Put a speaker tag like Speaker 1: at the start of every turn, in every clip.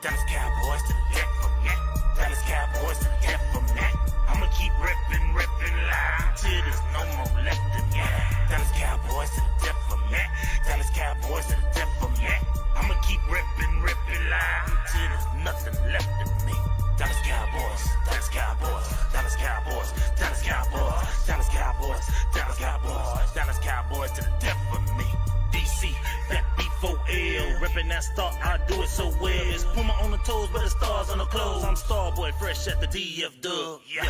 Speaker 1: Dallas Cowboys to the death for me. Dallas Cowboys to the death for me. I'ma keep ripping loud until there's no more left in me. Dallas Cowboys to the death for me. Dallas Cowboys to the death for me. I'ma keep ripping loud until there's nothing left in me. Dallas Cowboys, Dallas Cowboys, Dallas Cowboys, Dallas Cowboys, Dallas Cowboys, Dallas Cowboys, Dallas Cowboys to the death for me. DC, that B4L, reppin' that star, I do it so well. It's Puma on the toes, but the stars on the clothes. I'm Starboy, fresh at the DF Dub. Yeah,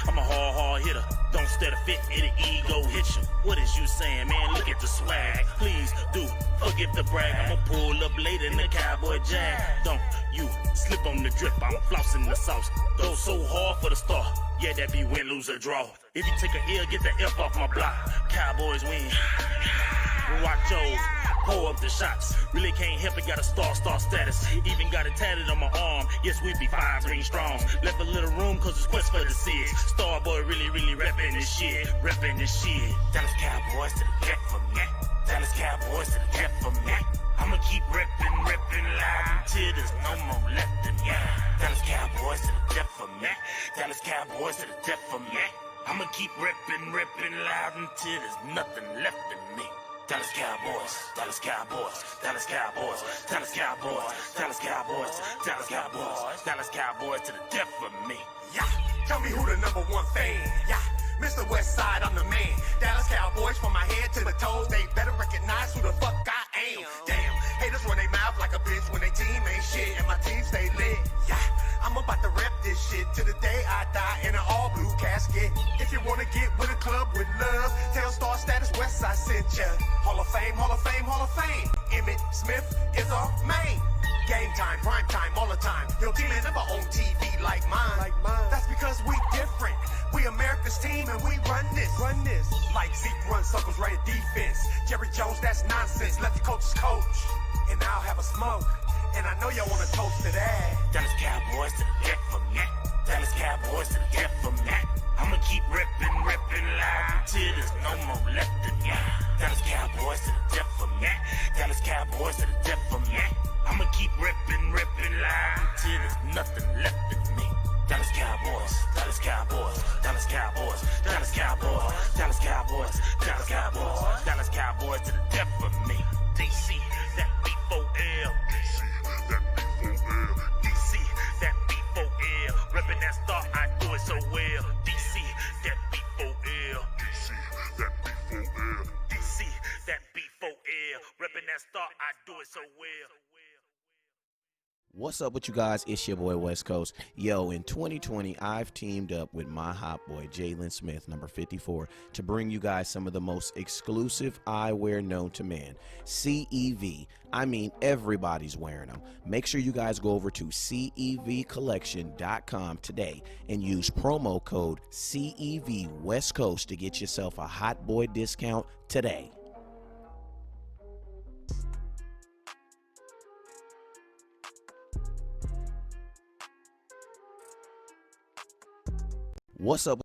Speaker 1: I'm a hard hitter. Don't stare to fit, it'll ego hit you. What is you saying, man? Look at the swag. Please do forgive the brag. I'ma pull up later in the Cowboy Jag. Don't you slip on the drip, I'm flossing the sauce. Go so hard for the star. Yeah, that be win, lose, or draw. If you take a L, get the F off my block. Cowboys win. Watch yours, pour up the shots. Really can't help it, got a star status. Even got it tatted on my arm. Yes, we be 5 green strong. Left a little room cause it's quest for the six. Starboy really reppin' this shit. Dallas Cowboys to the death for me. Dallas Cowboys to the death for me. I'ma keep rippin' loud until there's no more left in me. Dallas Cowboys to the death for me. Dallas Cowboys to the death for me. I'ma keep rippin' loud until there's nothing left in me. Dallas Cowboys, Dallas Cowboys, Dallas Cowboys, Dallas Cowboys, Dallas Cowboys, Dallas Cowboys, Dallas Cowboys to the death for me.
Speaker 2: Yeah, tell me who the #1 fan. Yeah, Mr. Westside, I'm the man. Dallas Cowboys from my head to the toes. They better recognize who the fuck I am. Damn, haters run their mouth like a bitch when they team ain't shit and my team stay lit. Yeah, I'm about to rep this shit to the day I die in an all blue casket. If you wanna get with a club with love, tell Star Status Westside sent ya. Hall of Fame, Hall of Fame, Hall of Fame. Emmett Smith is our main. Game time, prime time, all the time. Your team ain't never on TV like mine. That's because we different. We America's team and we run this. Like Zeke runs circles right at defense. Jerry Jones, that's nonsense. Let the coaches coach. And I'll have a smoke. And I know y'all wanna toast to that.
Speaker 1: Dallas Cowboys to the death for me. Dallas Cowboys to the death for me. I'ma keep rippin' loud until there's no more left in me. Dallas Cowboys to the death for me. Dallas Cowboys to the death for me. I'ma keep rippin' loud until there's nothing left in me. Dallas Cowboys, Dallas Cowboys, Dallas Cowboys, Dallas Cowboys, Dallas Cowboys, Dallas Cowboys, Dallas Cowboys to the death for me. DC, that B4L. DC, that B4L. Reppin' that star, I do it so well. DC, that B4L. DC, that B4L. Reppin' that star, I do it so well.
Speaker 3: What's up with you guys? It's your boy West Coast. Yo, in 2020, I've teamed up with my hot boy, Jalen Smith, number 54, to bring you guys some of the most exclusive eyewear known to man. CEV. I mean, everybody's wearing them. Make sure you guys go over to CEVcollection.com today and use promo code CEV West Coast to get yourself a hot boy discount today. What's up?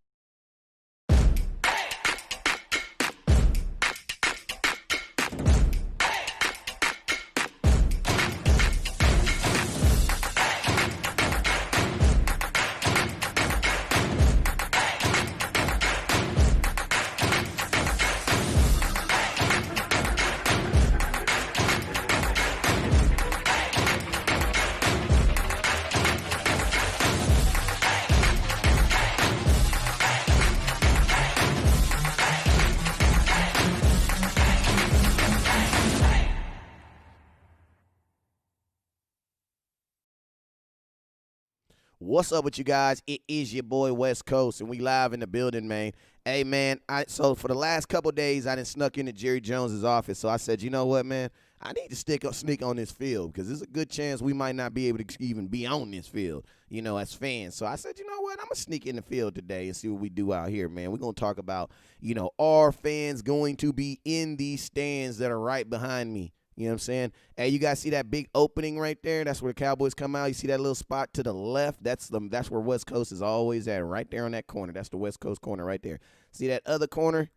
Speaker 3: What's up with you guys? It is your boy West Coast, and we live in the building, man. Hey, man, so for the last couple days, I done snuck into Jerry Jones's office, so I said, you know what, man? I need to sneak on this field because there's a good chance we might not be able to even be on this field, you know, as fans. So I said, you know what? I'm going to sneak in the field today and see what we do out here, man. We're going to talk about, you know, are fans going to be in these stands that are right behind me? You know what I'm saying? Hey, you guys see that big opening right there? That's where the Cowboys come out. You see that little spot to the left? That's where West Coast is always at, right there on that corner. That's the West Coast corner right there. See that other corner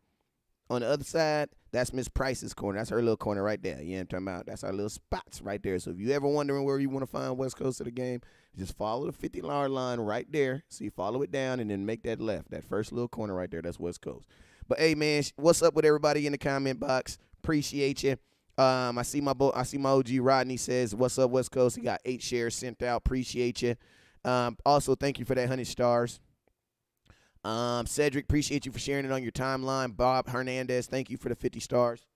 Speaker 3: On the other side, that's Miss Price's corner. That's her little corner right there. You know what I'm talking about? That's our little spots right there. So if you ever wondering where you want to find West Coast of the game, just follow the 50-yard line right there. So you follow it down and then make that left. That first little corner right there, that's West Coast. But, hey, man, what's up with everybody in the comment box? Appreciate you. I see my OG Rodney says, what's up, West Coast? He got 8 shares sent out. Appreciate you. Also, thank you for that 100 stars. Cedric, appreciate you for sharing it on your timeline. Bob Hernandez, thank you for the 50 stars.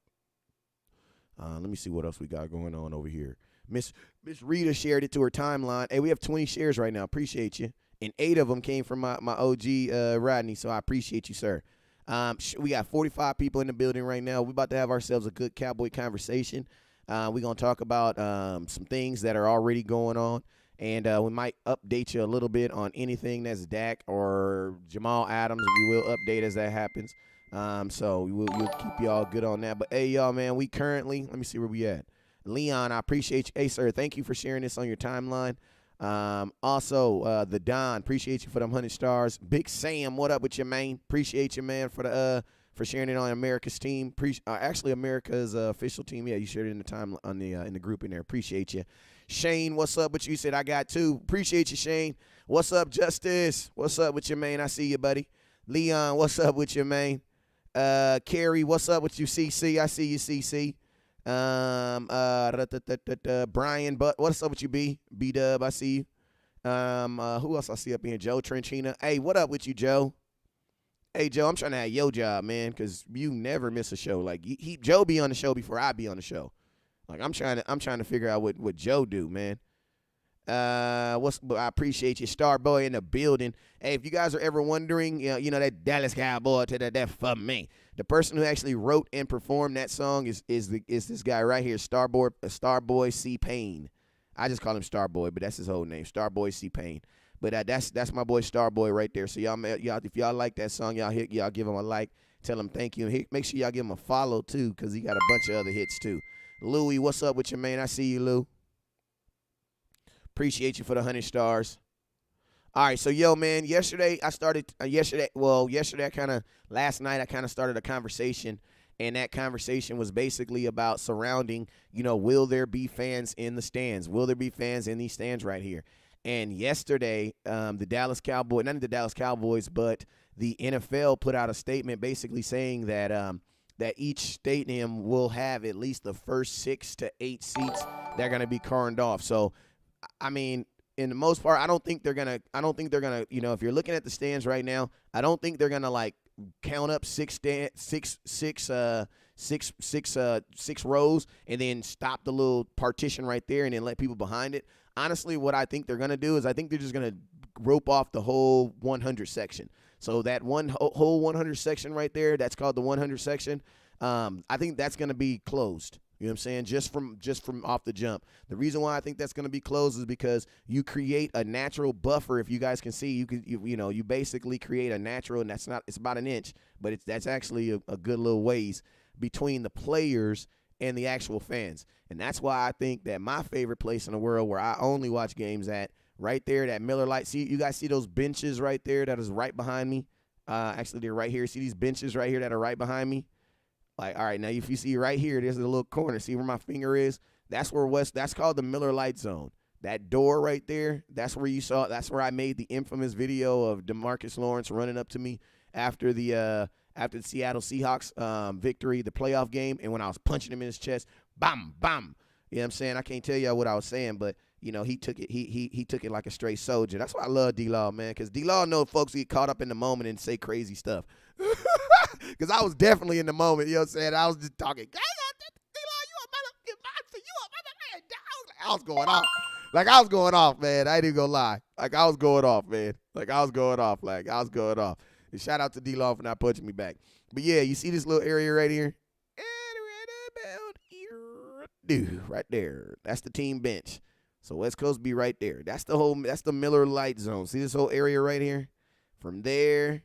Speaker 3: Let me see what else we got going on over here. Miss Rita shared it to her timeline. Hey, we have 20 shares right now. Appreciate you. And 8 of them came from my OG Rodney, so I appreciate you, sir. We got 45 people in the building right now. We're about to have ourselves a good Cowboy conversation. We're going to talk about some things that are already going on. And we might update you a little bit on anything that's Dak or Jamal Adams. We will update as that happens. So we'll keep y'all good on that. But, hey, y'all, man, we currently – let me see where we at. Leon, I appreciate you. Hey, sir, thank you for sharing this on your timeline. Also, the Don, appreciate you for them 100 stars. Big Sam, what up with you, man? Appreciate you, man, for sharing it on America's team. Actually, America's official team. Yeah, you shared it in the time on the in the group in there. Appreciate you. Shane, what's up with you? You said I got 2. Appreciate you, Shane. What's up, Justice? What's up with you, man? I see you, buddy. Leon, what's up with you, man? Carrie, what's up with you, CC? I see you, CC. Brian, but what's up with you, B-Dub? I see you. Who else I see up here? Joe Trenchina. Hey, what up with you, Joe? Hey, Joe, I'm trying to have your job, man, because you never miss a show. Like Joe be on the show before I be on the show. Like I'm trying to figure out what Joe do, man. I appreciate you, Starboy in the building. Hey, if you guys are ever wondering, you know that Dallas Cowboy to the death for me. The person who actually wrote and performed that song is this guy right here, Starboy C Payne. I just call him Starboy, but that's his whole name, Starboy C Payne. But that's my boy Starboy right there. So y'all, if y'all like that song, y'all give him a like, tell him thank you, and make sure y'all give him a follow too, cause he got a bunch of other hits too. Louie, what's up with you, man? I see you, Lou. Appreciate you for the 100 stars. All right, so, yo, man, last night I started a conversation, and that conversation was basically about surrounding, will there be fans in the stands? Will there be fans in these stands right here? And yesterday, not the Dallas Cowboys, but the NFL put out a statement basically saying that that each stadium will have at least the first 6 to 8 seats that are going to be cordoned off. So, I mean, in the most part, I don't think they're gonna, if you're looking at the stands right now, I don't think they're gonna like count up six rows and then stop the little partition right there and then let people behind it. Honestly, what I think they're gonna do is I think they're just gonna rope off the whole 100 section. So that whole 100 section right there, that's called the 100 section. I think that's gonna be closed. You know what I'm saying? Just from off the jump. The reason why I think that's going to be closed is because you create a natural buffer. If you guys can see, you basically create a natural, and it's about an inch, but that's actually a good little ways between the players and the actual fans. And that's why I think that my favorite place in the world where I only watch games at, right there, that Miller Lite. See, you guys see those benches right there that is right behind me? Actually, they're right here. See these benches right here that are right behind me? Like, all right, now if you see right here, there's a little corner. See where my finger is? That's called the Miller Lite Zone. That door right there, that's where I made the infamous video of DeMarcus Lawrence running up to me after the Seattle Seahawks victory, the playoff game, and when I was punching him in his chest, bam, bam. You know what I'm saying? I can't tell y'all what I was saying, but he took it. He took it like a straight soldier. That's why I love D-Law, man, because D-Law know folks get caught up in the moment and say crazy stuff. Because I was definitely in the moment, you know what I'm saying? I was just talking, D-Law, you a motherfucking monster, I was going off. Like, I was going off, man. I ain't even gonna lie. Like, I was going off, man. And shout out to D-Law for not punching me back. But, yeah, you see this little area right here? Right there. That's the team bench. So West Coast be right there. That's the Miller Lite Zone. See this whole area right here? From there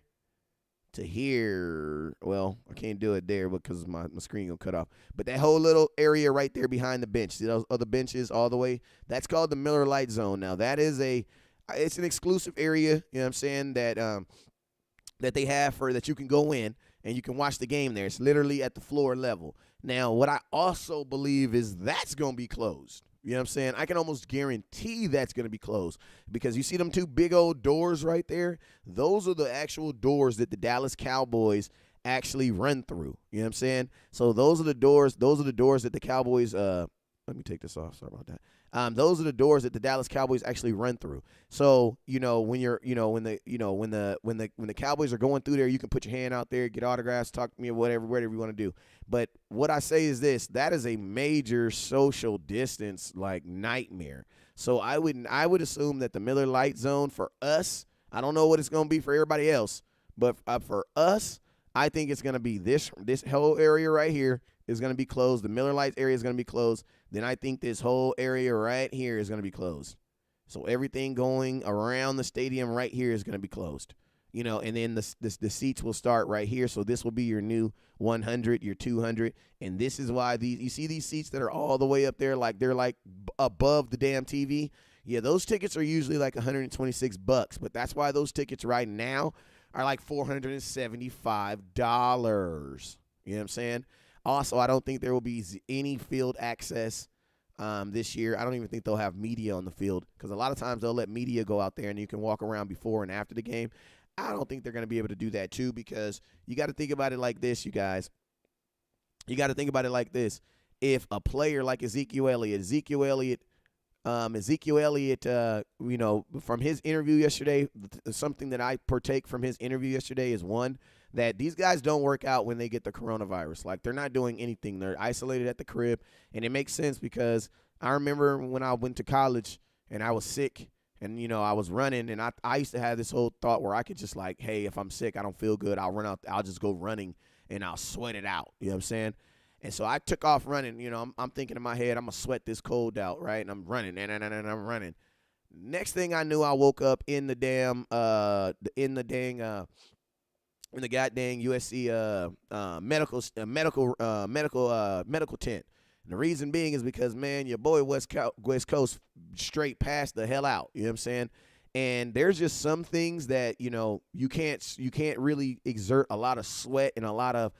Speaker 3: to here. Well, I can't do it there because my screen gonna cut off. But that whole little area right there behind the bench, see those other benches all the way? That's called the Miller Lite Zone. Now that is it's an exclusive area, you know what I'm saying, that that they have that you can go in. and you can watch the game there. It's literally at the floor level. Now, what I also believe is that's going to be closed. You know what I'm saying? I can almost guarantee that's going to be closed because you see them two big old doors right there? Those are the actual doors that the Dallas Cowboys actually run through. You know what I'm saying? So those are the doors that the Cowboys let me take this off. Sorry about that. Those are the doors that the Dallas Cowboys actually run through. So, when the Cowboys are going through there, you can put your hand out there, get autographs, talk to me, or whatever you want to do. But what I say is this, that is a major social distance like nightmare. So I would assume that the Miller Lite zone for us, I don't know what it's going to be for everybody else, but for us, I think it's going to be this whole area right here is going to be closed. The Miller Lite area is going to be closed. Then I think this whole area right here is going to be closed. So everything going around the stadium right here is going to be closed. And then the seats will start right here. So this will be your new 100, your 200. And this is why you see these seats that are all the way up there, like they're like above the damn TV. Yeah, those tickets are usually like $126, but that's why those tickets right now are like $475. You know what I'm saying? Also, I don't think there will be any field access this year. I don't even think they'll have media on the field because a lot of times they'll let media go out there and you can walk around before and after the game. I don't think they're going to be able to do that too because you got to think about it like this, you guys. You got to think about it like this. If a player like Ezekiel Elliott, from his interview yesterday, something that I partake from his interview yesterday is one, that these guys don't work out when they get the coronavirus. Like, they're not doing anything. They're isolated at the crib, and it makes sense because I remember when I went to college and I was sick and, I was running, and I used to have this whole thought where I could just like, hey, if I'm sick, I don't feel good, I'll run out, I'll just go running, and I'll sweat it out. You know what I'm saying? And so I took off running. I'm thinking in my head, I'm going to sweat this cold out, right? And I'm running, and I'm running. Next thing I knew, I woke up in the goddamn USC medical tent. And the reason being is because, man, your boy West Coast straight passed the hell out. You know what I'm saying? And there's just some things that, you can't really exert a lot of sweat and a lot of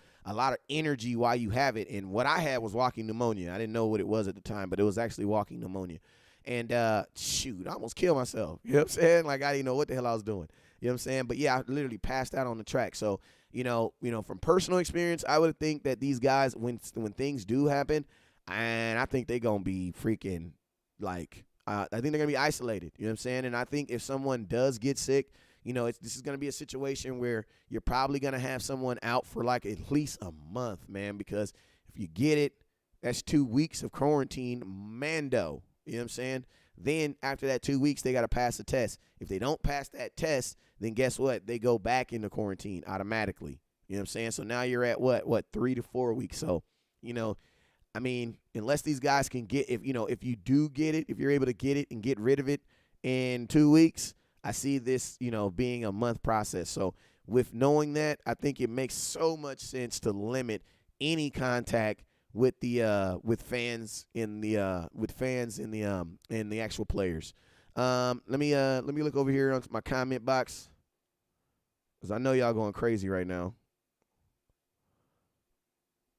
Speaker 3: energy while you have it. And what I had was walking pneumonia. I didn't know what it was at the time, but it was actually walking pneumonia. And shoot, I almost killed myself. You know what I'm saying? Like, I didn't know what the hell I was doing. You know what I'm saying? But yeah, I literally passed out on the track. So, from personal experience, I would think that these guys, when things do happen, and I think they're gonna be freaking like, I think they're gonna be isolated. You know what I'm saying? And I think if someone does get sick, this is gonna be a situation where you're probably gonna have someone out for like at least a month, man. Because if you get it, that's 2 weeks of quarantine, mando. You know what I'm saying? Then after that 2 weeks, they got to pass the test. If they don't pass that test, then guess what? They go back into quarantine automatically. You know what I'm saying? So now you're at what 3 to 4 weeks. So, unless these guys can get, if you do get it, if you're able to get it and get rid of it in 2 weeks, I see this, being a month process. So with knowing that, I think it makes so much sense to limit any contact with the fans in the actual players. Let me look over here onto my comment box, because I know y'all going crazy right now.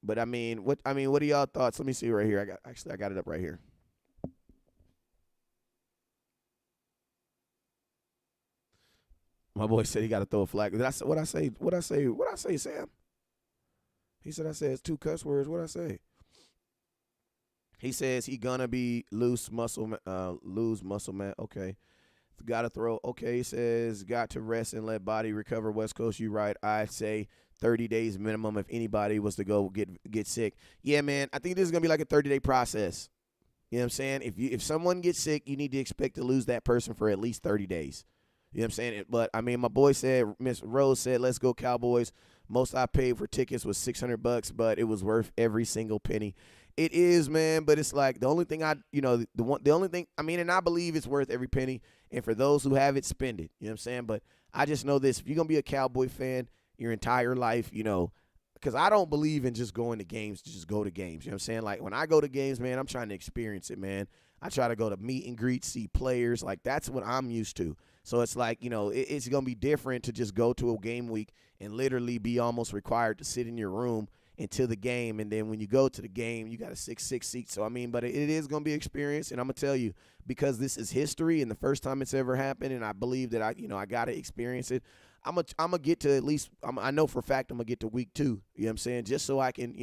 Speaker 3: But what are y'all thoughts? Let me see right here. I got it up right here. My boy said he got to throw a flag. What I say, Sam? He said, I said it's 2 cuss words. What I say? He says he gonna be lose muscle mass. Okay. Got to throw. Okay. He says got to rest and let body recover. West Coast, you right. I'd say 30 days minimum if anybody was to go get sick. Yeah, man. I think this is gonna be like a 30-day process. You know what I'm saying? If someone gets sick, you need to expect to lose that person for at least 30 days. You know what I'm saying? But my boy said, Miss Rose said, let's go Cowboys. Most I paid for tickets was $600, but it was worth every single penny. It is, man, but it's like the only thing and I believe it's worth every penny. And for those who have it, spend it. You know what I'm saying? But I just know this: if you're gonna be a Cowboy fan your entire life, because I don't believe in just going to games to just go to games. You know what I'm saying? Like, when I go to games, man, I'm trying to experience it, man. I try to go to meet and greet, see players. Like, that's what I'm used to. So it's like, you know, it's going to be different to just go to a game week and literally be almost required to sit in your room until the game. And then when you go to the game, you got a 6 seat. So, I mean, but it is going to be an experience. And I'm going to tell you, because this is history and the first time it's ever happened, and I believe that I got to experience it. I'm gonna get to at least. I know for a fact I'm gonna get to week 2. You know what I'm saying? Just so I can,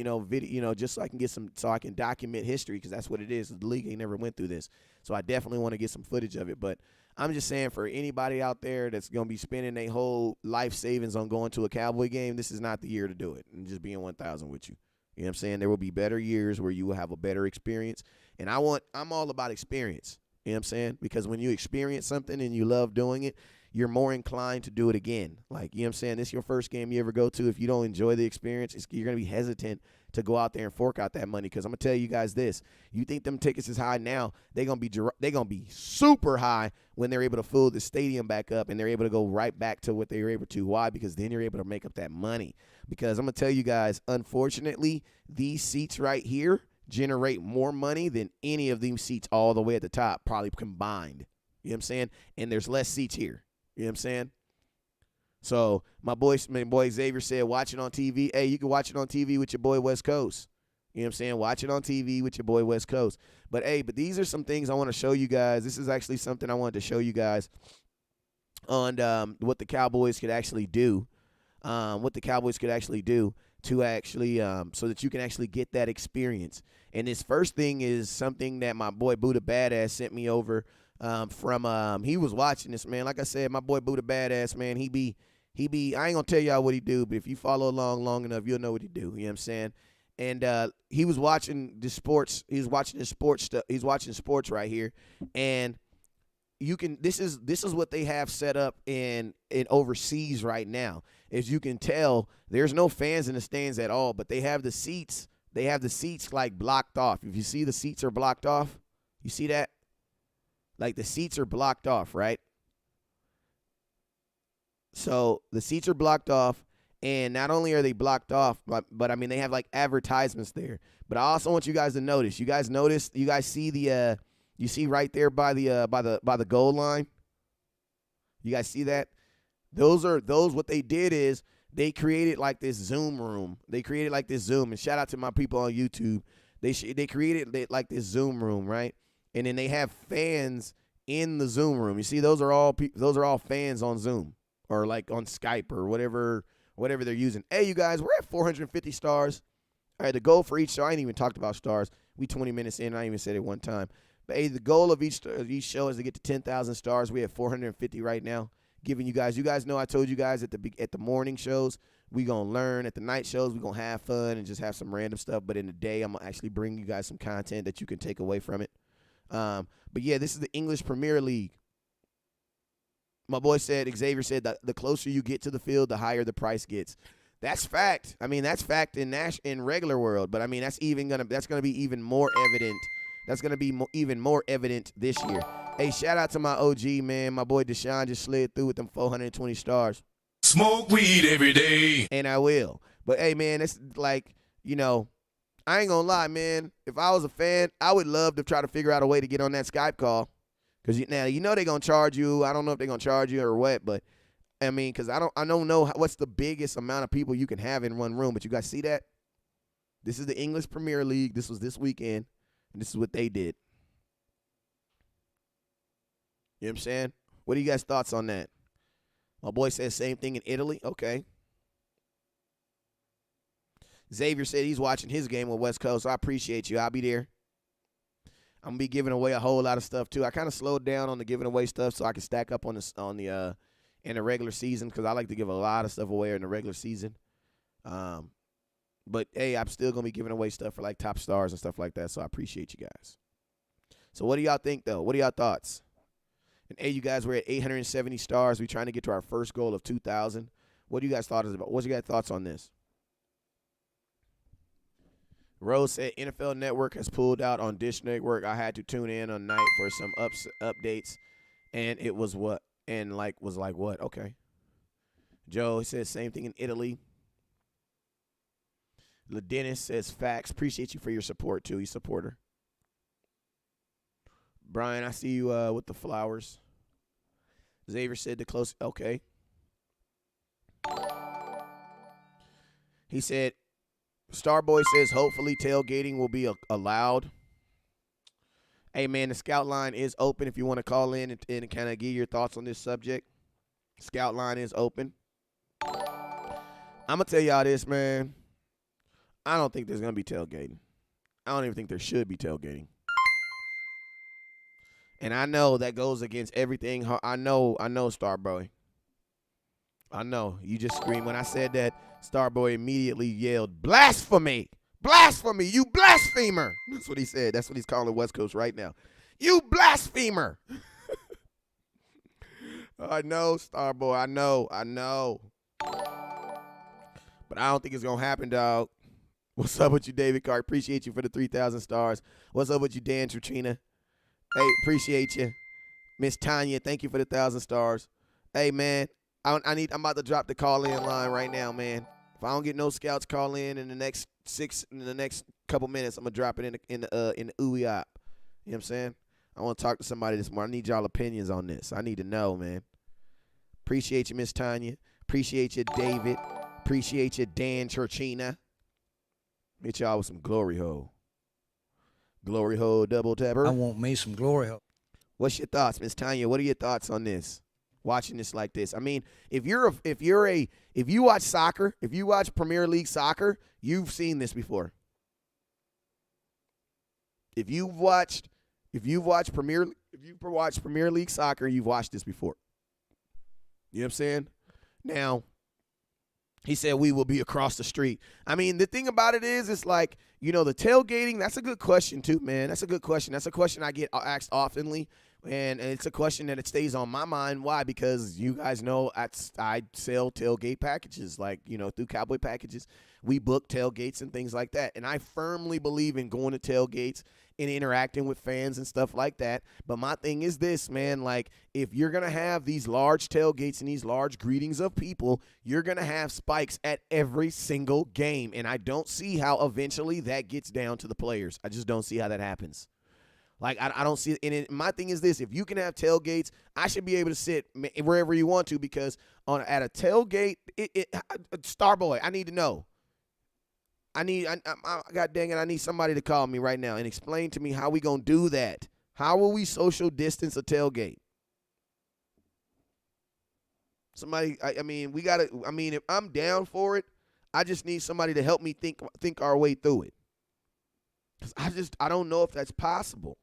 Speaker 3: just so I can get so I can document history, because that's what it is. The league ain't never went through this, so I definitely want to get some footage of it. But I'm just saying, for anybody out there that's gonna be spending their whole life savings on going to a Cowboy game, this is not the year to do it. And just being 1,000 with you. You know what I'm saying? There will be better years where you will have a better experience, and I'm all about experience. You know what I'm saying? Because when you experience something and you love doing it, you're more inclined to do it again. Like, you know what I'm saying? This is your first game you ever go to. If you don't enjoy the experience, you're going to be hesitant to go out there and fork out that money. Because I'm going to tell you guys this. You think them tickets is high now, they're going to be super high when they're able to fill the stadium back up and they're able to go right back to what they were able to. Why? Because then you're able to make up that money. Because I'm going to tell you guys, unfortunately, these seats right here generate more money than any of these seats all the way at the top, probably combined. You know what I'm saying? And there's less seats here. You know what I'm saying? So my boy Xavier said, watch it on TV. Hey, you can watch it on TV with your boy West Coast. You know what I'm saying? Watch it on TV with your boy West Coast. But, hey, these are some things I want to show you guys. This is actually something I wanted to show you guys on what the Cowboys could actually do. What the Cowboys could actually do to actually so that you can actually get that experience. And this first thing is something that my boy Buddha Badass sent me over from he was watching this, man. Like I said, my boy Buddha Badass, man, he be I ain't gonna tell y'all what he do, but if you follow along long enough, you'll know what he do. You know what I'm saying? And he was watching the sports. He's watching the sports stuff. He's watching sports right here, and you can. This is what they have set up in overseas right now. As you can tell, there's no fans in the stands at all, but they have the seats. They have the seats like blocked off. If you see the seats are blocked off, you see that? Like, the seats are blocked off, right? So the seats are blocked off, and not only are they blocked off, but I mean, they have like advertisements there. But I also want you guys to notice. You guys see the you see right there by the goal line? You guys see that? Those what they did is they created like this Zoom room. They created like this Zoom, and shout out to my people on YouTube. They created like this Zoom room, right? And then they have fans in the Zoom room. You see, those are all fans on Zoom or like on Skype or whatever they're using. Hey, you guys, we're at 450 stars. All right, the goal for each show, I ain't even talked about stars. We 20 minutes in, I ain't even said it one time. But hey, the goal of each show is to get to 10,000 stars. We have 450 right now. Giving you guys know I told you guys at the morning shows, we going to learn. At the night shows, we going to have fun and just have some random stuff. But in the day, I'm going to actually bring you guys some content that you can take away from it. But yeah, this is the English Premier League. My boy Xavier said that the closer you get to the field, the higher the price gets. That's fact. I mean, that's fact in regular world. But I mean, that's gonna be even more evident. That's gonna be even more evident this year. Hey, shout out to my OG, man. My boy Deshaun just slid through with them 420 stars.
Speaker 4: Smoke weed every day.
Speaker 3: And I will. But hey, man, it's like, I ain't gonna lie, man. If I was a fan, I would love to try to figure out a way to get on that Skype call. Because now they're gonna charge you. I don't know if they're gonna charge you or what, but I mean, because I don't know what's the biggest amount of people you can have in one room. But you guys see that? This is the English Premier League. This was this weekend, and this is what they did. You know what I'm saying? What are you guys' thoughts on that? My boy says same thing in Italy. Okay. Xavier said he's watching his game with West Coast. So I appreciate you. I'll be there. I'm gonna be giving away a whole lot of stuff too. I kind of slowed down on the giving away stuff so I can stack up in the regular season, because I like to give a lot of stuff away in the regular season. But hey, I'm still gonna be giving away stuff for like top stars and stuff like that. So I appreciate you guys. So what do y'all think though? What are y'all thoughts? And hey, you guys, we're at 870 stars. We're trying to get to our first goal of 2,000. What do you guys thought about? What's your guys' thoughts on this? Rose said NFL Network has pulled out on Dish Network. I had to tune in on night for some updates, and it was what? And was like what? Okay. Joe said same thing in Italy. LaDennis says facts. Appreciate you for your support, too. He's a supporter. Brian, I see you with the flowers. Xavier said the close. Okay. He said, Starboy says hopefully tailgating will be allowed. Hey, man, the Scout line is open if you want to call in and kind of give your thoughts on this subject. Scout line is open. I'm going to tell y'all this, man. I don't think there's going to be tailgating. I don't even think there should be tailgating. And I know that goes against everything. I know, Starboy. I know. You just screamed. When I said that, Starboy immediately yelled, blasphemy! Blasphemy! You blasphemer! That's what he said. That's what he's calling West Coast right now. You blasphemer! I know, Starboy. I know. But I don't think it's going to happen, dog. What's up with you, David Carr? Appreciate you for the 3,000 stars. What's up with you, Dan Trina? Hey, appreciate you. Miss Tanya, thank you for the 1,000 stars. Hey, man, I'm about to drop the call-in line right now, man. If I don't get no scouts call in the next couple minutes, I'm gonna drop it in the ooey app. You know what I'm saying? I want to talk to somebody this morning. I need y'all opinions on this. I need to know, man. Appreciate you, Miss Tanya. Appreciate you, David. Appreciate you, Dan Churchina. Hit y'all with some glory hole. Glory hole double tapper.
Speaker 5: I want me some glory hole.
Speaker 3: What's your thoughts, Miss Tanya? What are your thoughts on this? Watching this like this. I mean, if you watch soccer, if you watch Premier League soccer, you've seen this before. If you've watched Premier League soccer, you've watched this before. You know what I'm saying? Now, he said we will be across the street. I mean, the thing about it is, it's like, the tailgating, that's a good question too, man. That's a good question. That's a question I get asked oftenly, and it's a question that it stays on my mind. Why? Because you guys know I sell tailgate packages, like, through Cowboy Packages. We book tailgates and things like that, and I firmly believe in going to tailgates and interacting with fans and stuff like that. But my thing is this, man, like, if you're going to have these large tailgates and these large greetings of people, you're going to have spikes at every single game. And I don't see how eventually that gets down to the players. I just don't see how that happens. Like, I don't see it. And my thing is this. If you can have tailgates, I should be able to sit wherever you want to, because at a tailgate, Starboy, I need to know. God dang it, I need somebody to call me right now and explain to me how we going to do that. How will we social distance a tailgate? Somebody, if I'm down for it, I just need somebody to help me think our way through it. Because I don't know if that's possible.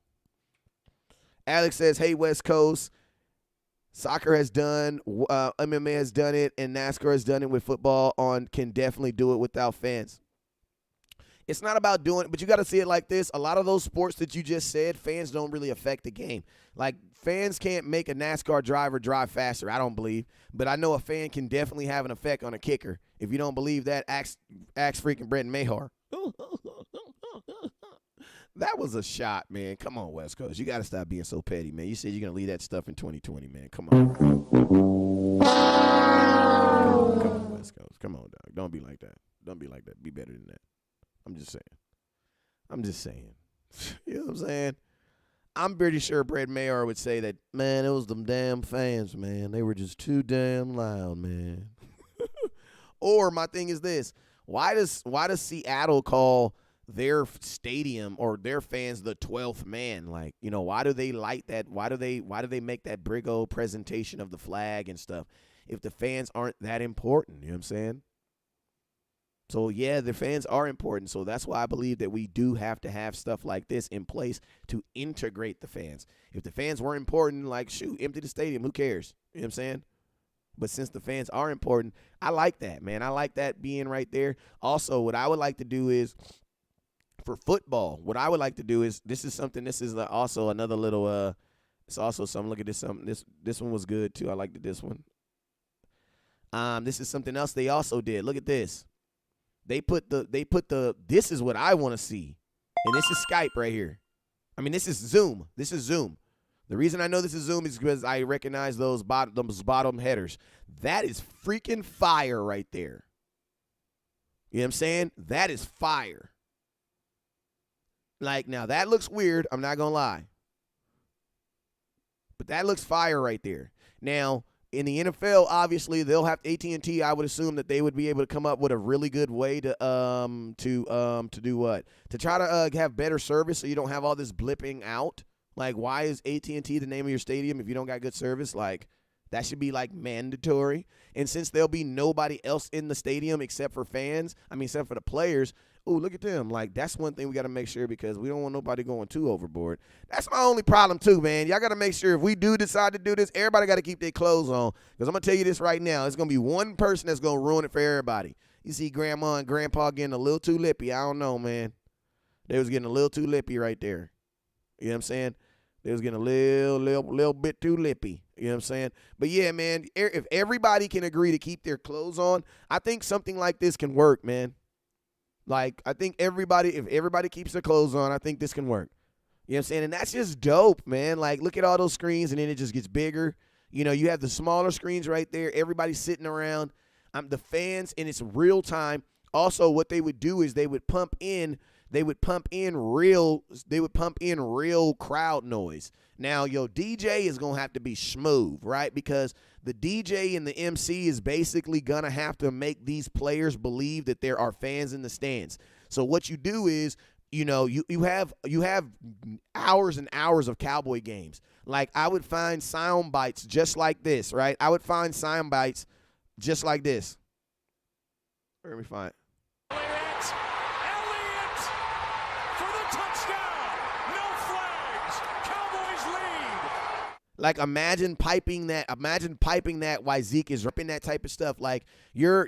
Speaker 3: Alex says, hey, West Coast, soccer has done, MMA has done it, and NASCAR has done it with football can definitely do it without fans. It's not about doing it, but you got to see it like this. A lot of those sports that you just said, fans don't really affect the game. Like, fans can't make a NASCAR driver drive faster, I don't believe. But I know a fan can definitely have an effect on a kicker. If you don't believe that, ask freaking Brett Mahar. That was a shot, man. Come on, West Coast. You got to stop being so petty, man. You said you're going to leave that stuff in 2020, man. Come on. Come on, West Coast. Come on, dog. Don't be like that. Don't be like that. Be better than that. I'm just saying. You know what I'm saying? I'm pretty sure Brett Mayer would say that, man, it was them damn fans, man. They were just too damn loud, man. Or my thing is this. Why does Seattle call their stadium or their fans the 12th man? Like, why do they light that? Why do they make that big old presentation of the flag and stuff if the fans aren't that important? You know what I'm saying? So, yeah, the fans are important. So that's why I believe that we do have to have stuff like this in place to integrate the fans. If the fans weren't important, like, shoot, empty the stadium. Who cares? You know what I'm saying? But since the fans are important, I like that, man. I like that being right there. Also, what I would like to do is, for football, this is also another little, it's also something, look at this, this one was good too. I liked this one. This is something else they also did. Look at this. They put this is what I want to see. And this is Skype right here. I mean, this is Zoom. The reason I know this is Zoom is because I recognize those bottom headers. That is freaking fire right there. You know what I'm saying? That is fire. Like, now that looks weird. I'm not going to lie. But that looks fire right there. Now, in the NFL, obviously, they'll have AT&T. I would assume that they would be able to come up with a really good way to do what? To try to have better service so you don't have all this blipping out. Like, why is AT&T the name of your stadium if you don't got good service? Like, that should be, like, mandatory. And since there'll be nobody else in the stadium except for fans, except for the players, ooh, look at them. Like, that's one thing we got to make sure because we don't want nobody going too overboard. That's my only problem, too, man. Y'all got to make sure if we do decide to do this, everybody got to keep their clothes on. Because I'm going to tell you this right now. It's going to be one person that's going to ruin it for everybody. You see grandma and grandpa getting a little too lippy. I don't know, man. They was getting a little too lippy right there. You know what I'm saying? They was getting a little bit too lippy. You know what I'm saying? But, yeah, man, if everybody can agree to keep their clothes on, I think something like this can work, man. Like, I think if everybody keeps their clothes on, I think this can work. You know what I'm saying? And that's just dope, man. Like, look at all those screens, and then it just gets bigger. You know, you have the smaller screens right there. Everybody's sitting around. The fans, and it's real time. Also, what they would do is they would pump in real crowd noise. Now, your DJ is going to have to be smooth, right? Because the DJ and the MC is basically going to have to make these players believe that there are fans in the stands. So what you do is, you know, you have hours and hours of Cowboy games. Like, I would find sound bites just like this, right? I would find sound bites just like this. Let me find it.
Speaker 5: Elliott for the touchdown. No flags. Cowboys lead.
Speaker 3: Like, imagine piping that while Zeke is ripping that type of stuff. Like, your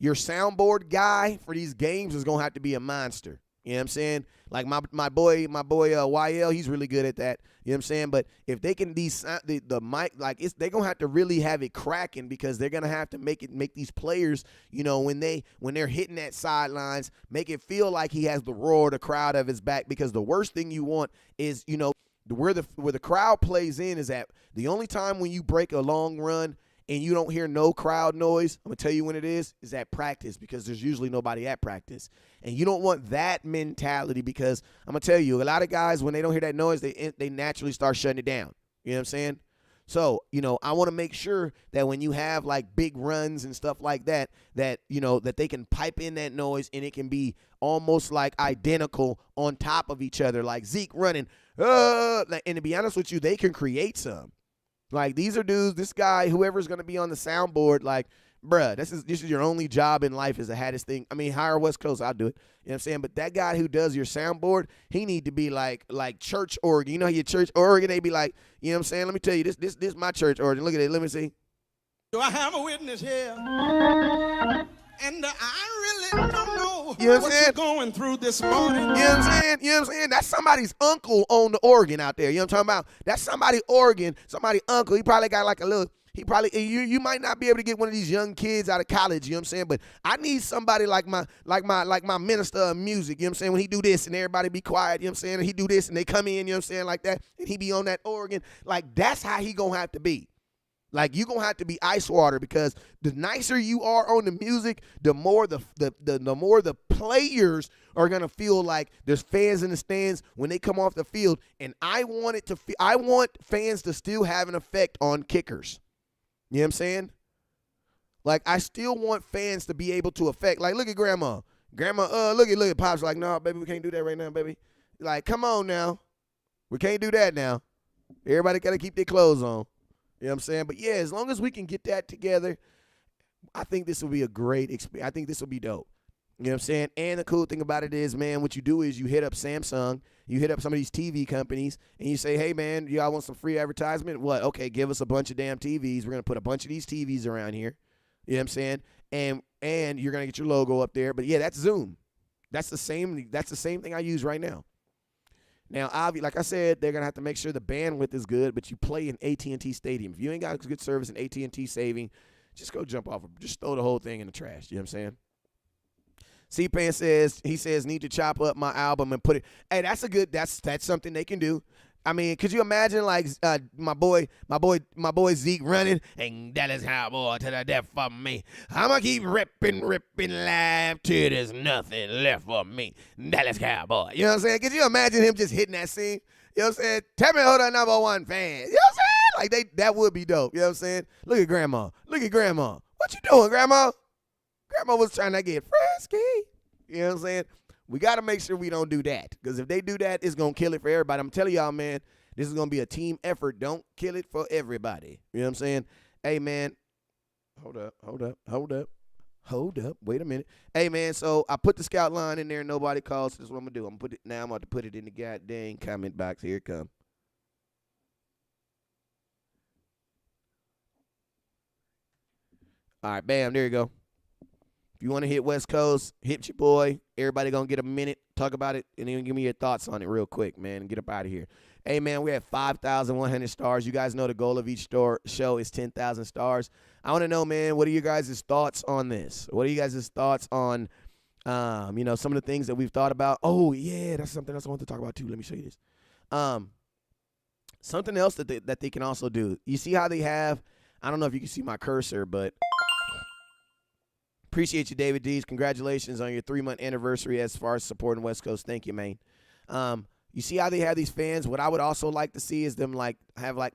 Speaker 3: soundboard guy for these games is gonna have to be a monster. You know what I'm saying? Like my boy YL, he's really good at that. You know what I'm saying? But if they can the mic, like, they're gonna have to really have it cracking because they're gonna have to make these players, you know, when they're hitting that sidelines, make it feel like he has the roar of the crowd of his back. Because the worst thing you want is, you know, where the crowd plays in is at the only time when you break a long run and you don't hear no crowd noise. I'm going to tell you when it is at practice, because there's usually nobody at practice. And you don't want that mentality, because I'm going to tell you, a lot of guys, when they don't hear that noise, they naturally start shutting it down. You know what I'm saying? So, you know, I want to make sure that when you have, like, big runs and stuff like that, you know, that they can pipe in that noise and it can be almost like identical on top of each other. Like Zeke running, and to be honest with you, they can create some. Like, these are dudes, this guy, whoever's going to be on the soundboard, like, bruh, this is your only job in life is to have this thing. I mean, hire West Coast, I'll do it. You know what I'm saying? But that guy who does your soundboard, he need to be like church organ. You know how your church organ, they be like, you know what I'm saying? Let me tell you, this is my church organ. Look at it. Let me see.
Speaker 5: Do I have a witness here? And I really don't know
Speaker 3: You know what I'm
Speaker 5: what
Speaker 3: saying?
Speaker 5: you're going through this morning.
Speaker 3: You know what I'm saying? You know what I'm saying? That's somebody's uncle on the organ out there. You know what I'm talking about? That's somebody's organ, somebody's uncle. He probably got like a little, you might not be able to get one of these young kids out of college, you know what I'm saying? But I need somebody like my minister of music, you know what I'm saying? When he do this and everybody be quiet, you know what I'm saying? And he do this and they come in, you know what I'm saying, like that, and he be on that organ. Like, that's how he gonna have to be. Like, you gonna have to be ice water, because the nicer you are on the music, the more the players are gonna feel like there's fans in the stands when they come off the field. And I want fans to still have an effect on kickers. You know what I'm saying? Like, I still want fans to be able to affect. Like, look at grandma. Look at Pop's like, no, baby, we can't do that right now, baby. Like, come on now. We can't do that now. Everybody gotta keep their clothes on. You know what I'm saying? But, yeah, as long as we can get that together, I think this will be a great experience. I think this will be dope. You know what I'm saying? And the cool thing about it is, man, what you do is you hit up Samsung, you hit up some of these TV companies, and you say, hey, man, y'all want some free advertisement? What? Okay, give us a bunch of damn TVs. We're going to put a bunch of these TVs around here. You know what I'm saying? And you're going to get your logo up there. But, yeah, that's Zoom. That's the same thing I use right now. Now, obviously, like I said, they're going to have to make sure the bandwidth is good, but you play in AT&T Stadium. If you ain't got good service in AT&T saving, just go jump off. Just throw the whole thing in the trash. You know what I'm saying? C-Pan says, need to chop up my album and put it. Hey, that's something they can do. I mean, could you imagine like my boy Zeke running and Dallas Cowboy to the death for me. I'ma keep ripping live till there's nothing left for me. Dallas Cowboy. You know what I'm saying? Could you imagine him just hitting that scene? You know what I'm saying? Tell me who the number one fan. You know what I'm saying? Like that would be dope. You know what I'm saying? Look at grandma. Look at grandma. What you doing, grandma? Grandma was trying to get frisky. You know what I'm saying? We got to make sure we don't do that, because if they do that, it's going to kill it for everybody. I'm telling y'all, man, this is going to be a team effort. Don't kill it for everybody. You know what I'm saying? Hey, man, hold up. Wait a minute. Hey, man, so I put the scout line in there and nobody calls. So this is what I'm going to do. I'm about to put it in the goddamn comment box. Here it comes. All right, bam, there you go. If you want to hit West Coast, hit your boy. Everybody going to get a minute, talk about it, and then give me your thoughts on it real quick, man, and get up out of here. Hey, man, we're at 5,100 stars. You guys know the goal of each show is 10,000 stars. I want to know, man, what are you guys' thoughts on this? What are you guys' thoughts on, some of the things that we've thought about? Oh, yeah, that's something else I want to talk about, too. Let me show you this. Something else that they can also do. You see how they have, I don't know if you can see my cursor, but appreciate you, David Dees. Congratulations on your 3-month anniversary as far as supporting West Coast. Thank you, man. You see how they have these fans? What I would also like to see is them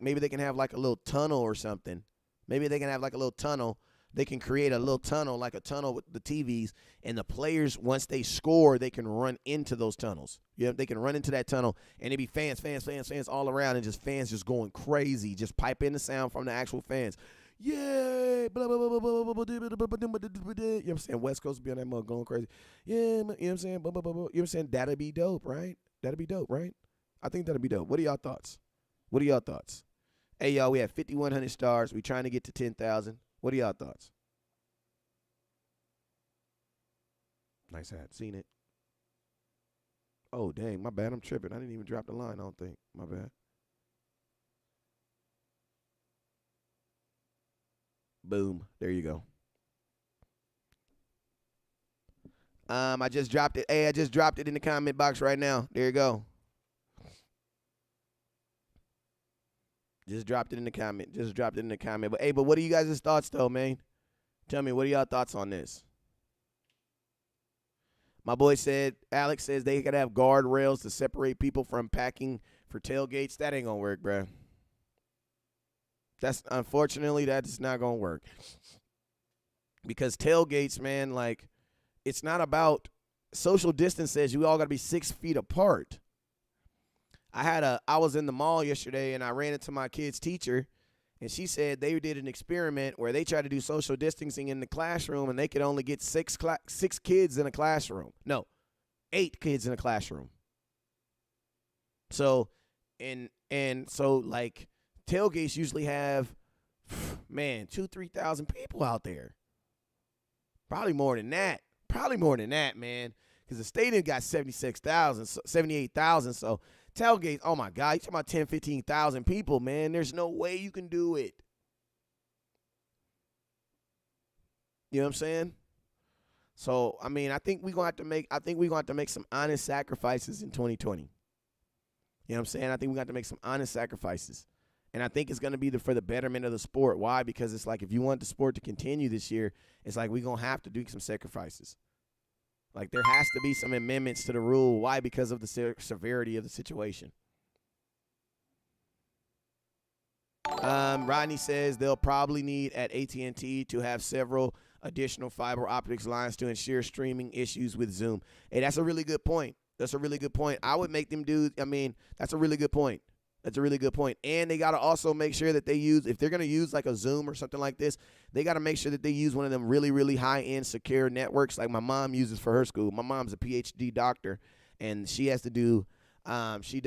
Speaker 3: maybe they can have like a little tunnel or something. Maybe they can have like a little tunnel. They can create a little tunnel, like a tunnel with the TVs, and the players, once they score, they can run into those tunnels. You know, they can run into that tunnel, and it be fans all around, and just fans just going crazy, just pipe in the sound from the actual fans. Yeah, blah, blah, blah, blah, blah, blah, blah, you know what I'm saying? West Coast be on that mug going crazy. Yeah, you know what I'm saying? Blah, blah, blah, blah. You know what I'm saying? That'd be dope, right? That'd be dope, right? I think that'd be dope. What are y'all thoughts? Hey, y'all, we have 5,100 stars. We trying to get to 10,000. What are y'all thoughts? Nice hat. Seen it. Oh, dang, my bad. I'm tripping. I didn't even drop the line, I don't think. My bad. Boom. There you go. I just dropped it. Hey, I just dropped it in the comment box right now. There you go. Just dropped it in the comment. But hey, what are you guys' thoughts though, man? Tell me, what are y'all thoughts on this? My boy said, Alex says they could have guardrails to separate people from packing for tailgates. That ain't gonna work, bruh. Unfortunately, that's not gonna work. Because tailgates, man, like, it's not about social distance. Says you all gotta be 6 feet apart. I was in the mall yesterday and I ran into my kid's teacher, and she said they did an experiment where they tried to do social distancing in the classroom, and they could only get 6 kids in a classroom. No, 8 kids in a classroom. So, and so like tailgates usually have, man, 2,000-3,000 people out there. Probably more than that, man. Because the stadium got 78,000. So tailgates, oh my God, you're talking about 10,000-15,000 people, man. There's no way you can do it. You know what I'm saying? So, I mean, I think we're gonna have to make some honest sacrifices in 2020. You know what I'm saying? I think we got to make some honest sacrifices. And I think it's going to be for the betterment of the sport. Why? Because it's like if you want the sport to continue this year, it's like we're going to have to do some sacrifices. Like there has to be some amendments to the rule. Why? Because of the severity of the situation. Rodney says they'll probably need at AT&T to have several additional fiber optics lines to ensure streaming issues with Zoom. Hey, that's a really good point. I would make them do, that's a really good point. And they got to also make sure that they use, if they're going to use like a Zoom or something like this, they got to make sure that they use one of them really, really high-end secure networks like my mom uses for her school. My mom's a PhD doctor, and she has to do, she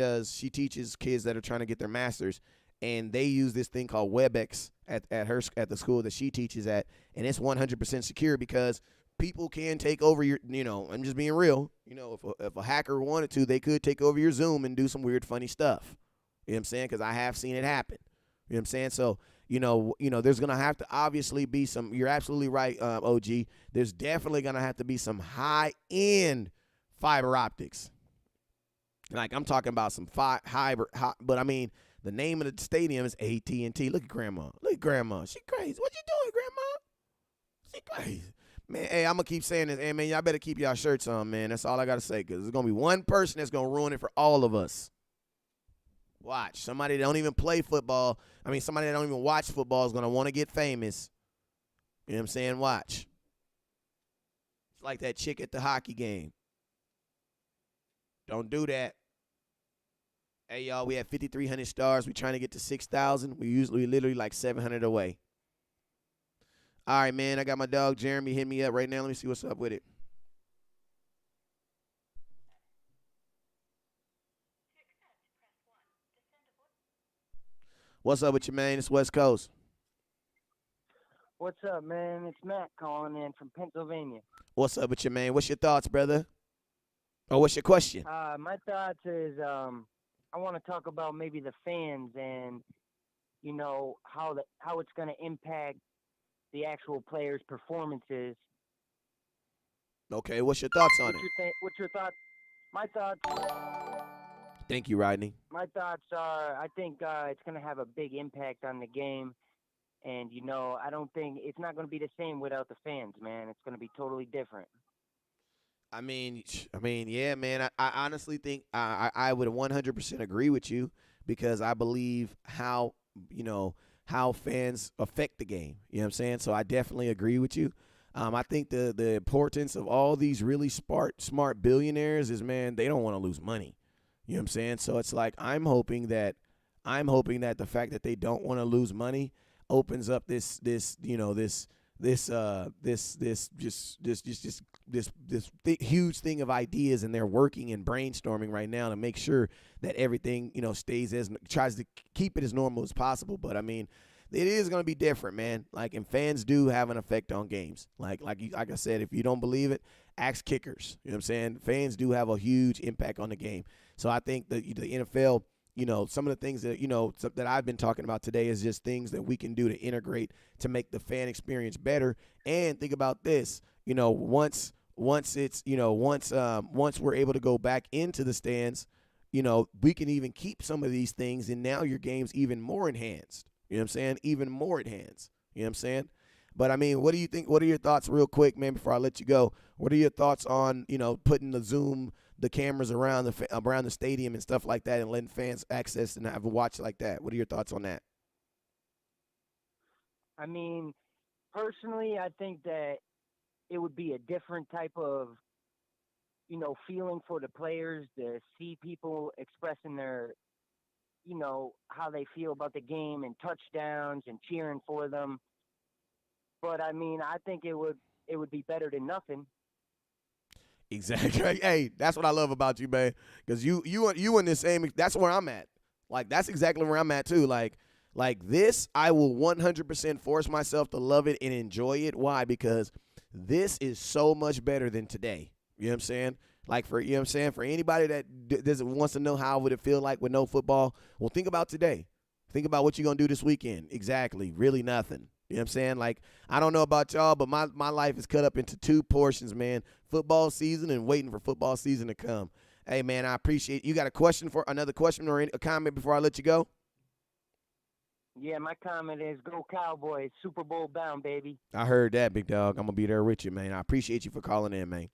Speaker 3: teaches kids that are trying to get their master's, and they use this thing called WebEx at the school that she teaches at, and it's 100% secure because people can take over your, I'm just being real. If a hacker wanted to, they could take over your Zoom and do some weird, funny stuff. You know what I'm saying? Because I have seen it happen. You know what I'm saying? So, there's going to have to obviously be some, you're absolutely right, OG. There's definitely going to have to be some high-end fiber optics. Like I'm talking about some hybrid, but I mean the name of the stadium is AT&T. Look at Grandma. Look at Grandma. She crazy. What you doing, Grandma? She crazy. Man, hey, I'm going to keep saying this. Hey, man, y'all better keep y'all shirts on, man. That's all I got to say because there's going to be one person that's going to ruin it for all of us. Watch. Somebody that don't even play football. I mean, somebody that don't even watch football is going to want to get famous. You know what I'm saying? Watch. It's like that chick at the hockey game. Don't do that. Hey, y'all, we have 5,300 stars. We're trying to get to 6,000. We literally like 700 away. All right, man, I got my dog Jeremy hitting me up right now. Let me see what's up with it. What's up with you, man? It's West Coast.
Speaker 6: What's up, man? It's Matt calling in from Pennsylvania.
Speaker 3: What's up with you, man? What's your thoughts, brother? Or what's your question?
Speaker 6: My thoughts is I want to talk about maybe the fans and, you know, how it's going to impact the actual players' performances.
Speaker 3: Okay, what's your thoughts on it?
Speaker 6: What's your thoughts? My thoughts.
Speaker 3: Thank you, Rodney.
Speaker 6: My thoughts are I think it's going to have a big impact on the game. And, you know, I don't think it's not going to be the same without the fans, man. It's going to be totally different.
Speaker 3: I mean, yeah, man. I honestly think I would 100% agree with you because I believe how fans affect the game. You know what I'm saying? So I definitely agree with you. I think the importance of all these really smart billionaires is, man, they don't want to lose money. You know what I'm saying? So it's like I'm hoping that the fact that they don't want to lose money opens up this huge thing of ideas, and they're working and brainstorming right now to make sure that everything, tries to keep it as normal as possible. But I mean, it is going to be different, man. Like, and fans do have an effect on games. Like I said, if you don't believe it, ask kickers. You know what I'm saying? Fans do have a huge impact on the game. So I think that the NFL, some of the things that, that I've been talking about today is just things that we can do to integrate to make the fan experience better. And think about this, once we're able to go back into the stands, we can even keep some of these things, and now your game's even more enhanced. You know what I'm saying? Even more enhanced. You know what I'm saying? But, I mean, what do you think? What are your thoughts real quick, man, before I let you go? What are your thoughts on, putting the cameras around the stadium and stuff like that and letting fans access and have a watch like that? What are your thoughts on that?
Speaker 6: I mean, personally, I think that it would be a different type of, feeling for the players to see people expressing their, how they feel about the game and touchdowns and cheering for them. But I mean, I think it would be better than nothing.
Speaker 3: Exactly. Hey, that's what I love about you, man. Because you in the same. That's where I'm at. Like, that's exactly where I'm at too. Like this, I will 100% force myself to love it and enjoy it. Why? Because this is so much better than today. You know what I'm saying? Like, for anybody that wants to know how would it feel like with no football, well, think about today. Think about what you're gonna do this weekend. Exactly. Really nothing. You know what I'm saying? Like, I don't know about y'all, but my life is cut up into two portions, man. Football season and waiting for football season to come. Hey, man, I appreciate you. Got another question or a comment before I let you go?
Speaker 6: Yeah, my comment is go Cowboys, Super Bowl bound, baby.
Speaker 3: I heard that, big dog. I'm going to be there with you, man. I appreciate you for calling in, man.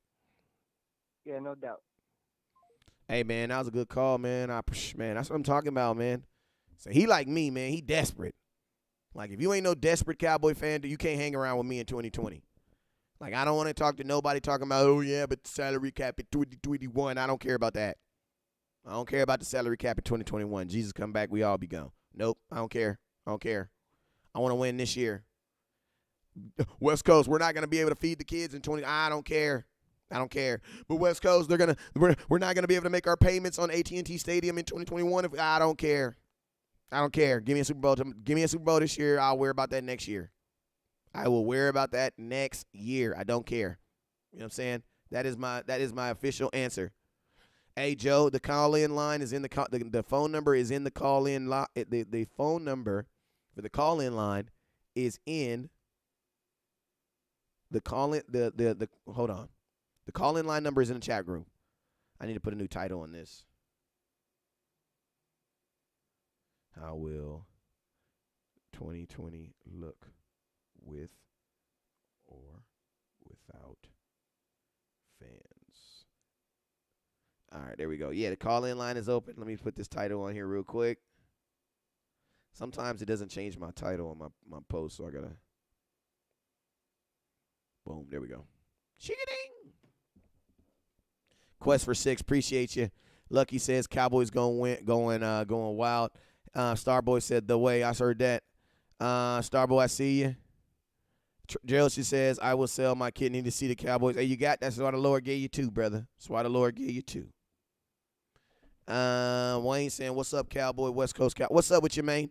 Speaker 6: Yeah, no doubt.
Speaker 3: Hey, man, that was a good call, man. Man, that's what I'm talking about, man. So he like me, man. He desperate. Like, if you ain't no desperate Cowboy fan, you can't hang around with me in 2020. Like, I don't want to talk to nobody talking about, oh, yeah, but the salary cap in 2021. I don't care about that. I don't care about the salary cap in 2021. Jesus come back, we all be gone. Nope, I don't care. I don't care. I want to win this year. West Coast, we're not going to be able to feed the kids in 20. I don't care. I don't care. But West Coast, we're not going to be able to make our payments on AT&T Stadium in 2021. I don't care. I don't care. Give me a Super Bowl. Give me a Super Bowl this year. I'll worry about that next year. I will worry about that next year. I don't care. You know what I'm saying? That is my official answer. Hey, Joe, the call-in line is in the phone number is in the call-in line. The phone number for the call-in line is in the call-in hold on. The call-in line number is in the chat room. I need to put a new title on this. How will 2020 look with or without fans? All right, there we go. Yeah, the call-in line is open. Let me put this title on here real quick. Sometimes it doesn't change my title on my post, so I got to. Boom, there we go. Ching-a-ding. Quest for 6, appreciate you. Lucky says Cowboys going wild. Starboy said the way. I heard that. Starboy, I see you. Gerald, she says, I will sell my kidney to see the Cowboys. Hey, you got that's why the Lord gave you 2, brother. That's why the Lord gave you 2. Wayne saying, what's up, Cowboy, West Coast Cowboy? What's up with you, man?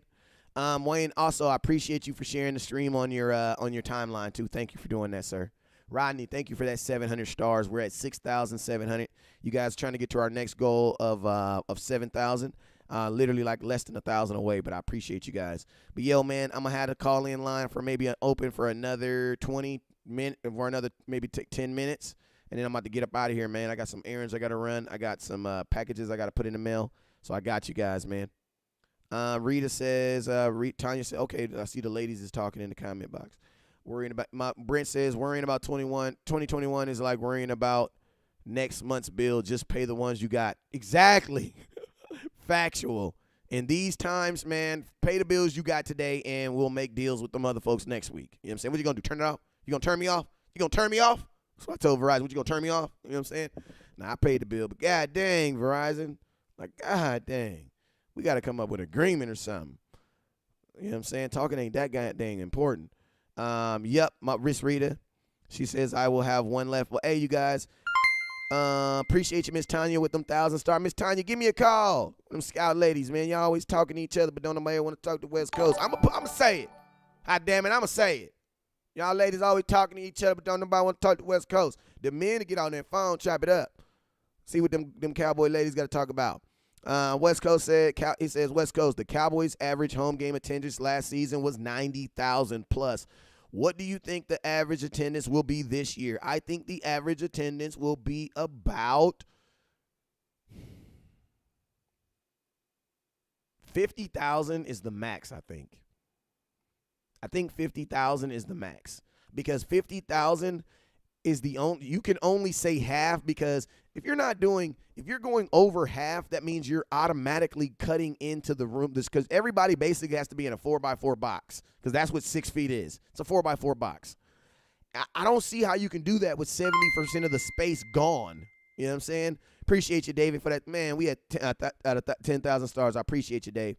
Speaker 3: Wayne, also, I appreciate you for sharing the stream on your timeline, too. Thank you for doing that, sir. Rodney, thank you for that 700 stars. We're at 6,700. You guys are trying to get to our next goal of 7,000. Literally like less than 1,000 away, but I appreciate you guys. But yo, man, I'm gonna have a call in line for maybe open for another 20 minutes, or another maybe 10 minutes, and then I'm about to get up out of here, man. I got some errands I gotta run. I got some packages I gotta put in the mail, so I got you guys, man. Rita says, Tanya said, okay, I see the ladies is talking in the comment box. Brent says worrying about 2021 is like worrying about next month's bill. Just pay the ones you got. Exactly. Factual. In these times, man, pay the bills you got today, and we'll make deals with them other folks next week. You know what I'm saying? What you going to do, turn it off? You going to turn me off? You going to turn me off? That's what I told Verizon. What, you going to turn me off? You know what I'm saying? Nah, I paid the bill, but god dang, Verizon. Like, god dang. We got to come up with an agreement or something. You know what I'm saying? Talking ain't that god dang important. Yep, my wrist reader. She says I will have one left. Well, hey, you guys. Appreciate you, Miss Tanya, with them 1,000 star. Miss Tanya, give me a call. Them scout ladies, man. Y'all always talking to each other, but don't nobody want to talk to West Coast. I'm gonna say it. God damn it, I'm gonna say it. Y'all ladies always talking to each other, but don't nobody want to talk to West Coast. The men to get on their phone, chop it up. See what them Cowboy ladies got to talk about. West Coast said, he says, West Coast, the Cowboys' average home game attendance last season was 90,000 plus. What do you think the average attendance will be this year? I think the average attendance will be about 50,000 is the max, I think. I think 50,000 is the max because 50,000 is the only, you can only say half because if you're going over half, that means you're automatically cutting into the room. Because everybody basically has to be in a 4x4 box because that's what 6 feet is. It's a 4x4 box. I don't see how you can do that with 70% of the space gone. You know what I'm saying? Appreciate you, David, for that. Man, we had out of 10,000 stars. I appreciate you, Dave.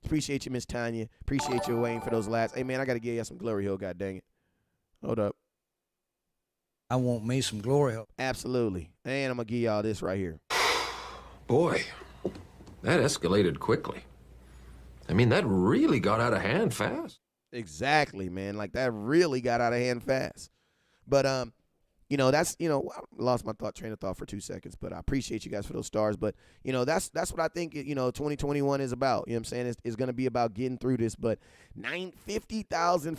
Speaker 3: Appreciate you, Miss Tanya. Appreciate you, Wayne, for those last. Hey, man, I got to give you some glory hole, god dang it. Hold up.
Speaker 7: I want me some glory hole.
Speaker 3: Absolutely. And I'm going to give y'all this right here.
Speaker 8: Boy, that escalated quickly. I mean, that really got out of hand fast.
Speaker 3: Exactly, man. Like, that really got out of hand fast. But, that's, I lost my train of thought for 2 seconds, but I appreciate you guys for those stars. But, that's what I think, 2021 is about. You know what I'm saying? It's going to be about getting through this. But 50,000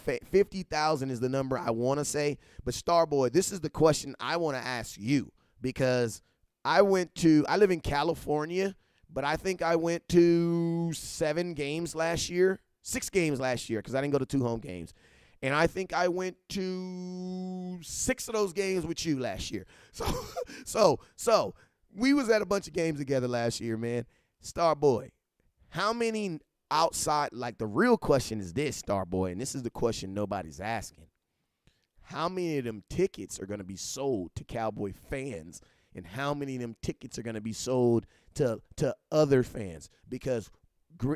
Speaker 3: is the number I want to say. But, Starboy, this is the question I want to ask you because I live in California, but I think I went to 6 games last year because I didn't go to 2 home games. And I think I went to 6 of those games with you last year. So we was at a bunch of games together last year, man. Starboy, how many outside, like the real question is this, Starboy, and this is the question nobody's asking. How many of them tickets are going to be sold to Cowboy fans, and how many of them tickets are going to be sold to other fans? Because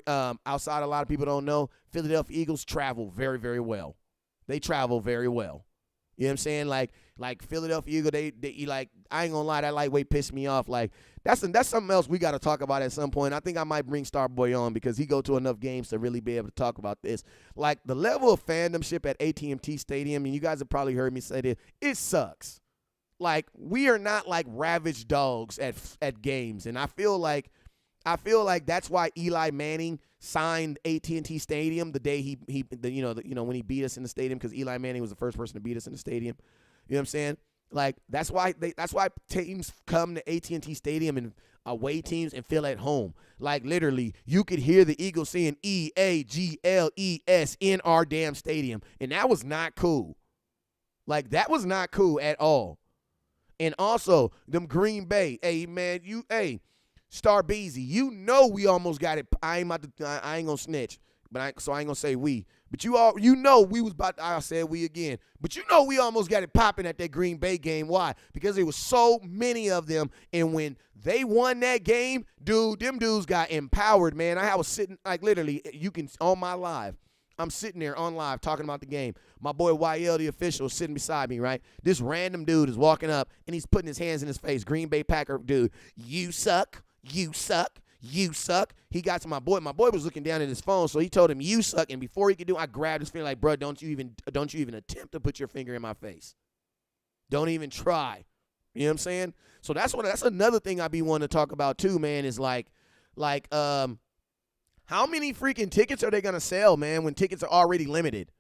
Speaker 3: outside, a lot of people don't know, Philadelphia Eagles travel very, very well. They travel very well. You know what I'm saying? Like Philadelphia Eagle, they like, I ain't gonna lie, that lightweight pissed me off. Like that's something else we got to talk about at some point. I think I might bring Starboy on because he go to enough games to really be able to talk about this. Like the level of fandomship at AT&T Stadium, and you guys have probably heard me say this, it sucks. Like we are not like ravaged dogs at games, and I feel like that's why Eli Manning signed AT&T Stadium the day when he beat us in the stadium, because Eli Manning was the first person to beat us in the stadium. You know what I'm saying? Like that's why teams come to AT&T Stadium and away teams and feel at home. Like literally, you could hear the Eagles saying EAGLES in our damn stadium, and that was not cool. Like that was not cool at all. And also, them Green Bay, hey man, Star Beezy, you know we almost got it. I ain't gonna snitch, but I ain't gonna say we. But you know we was about to, I said we again. But you know we almost got it popping at that Green Bay game. Why? Because there was so many of them. And when they won that game, dude, them dudes got empowered, man. I was sitting, like literally, you can, on my live, I'm sitting there on live talking about the game. My boy YL, the official, is sitting beside me, right? This random dude is walking up, and he's putting his hands in his face. Green Bay Packer dude, you suck, you suck. You suck. He got to my boy. My boy was looking down at his phone, so he told him, you suck. And before he could do it, I grabbed his finger like, bro, don't you even attempt to put your finger in my face. Don't even try. You know what I'm saying? So that's another thing I be wanting to talk about too, man, is like how many freaking tickets are they going to sell, man, when tickets are already limited?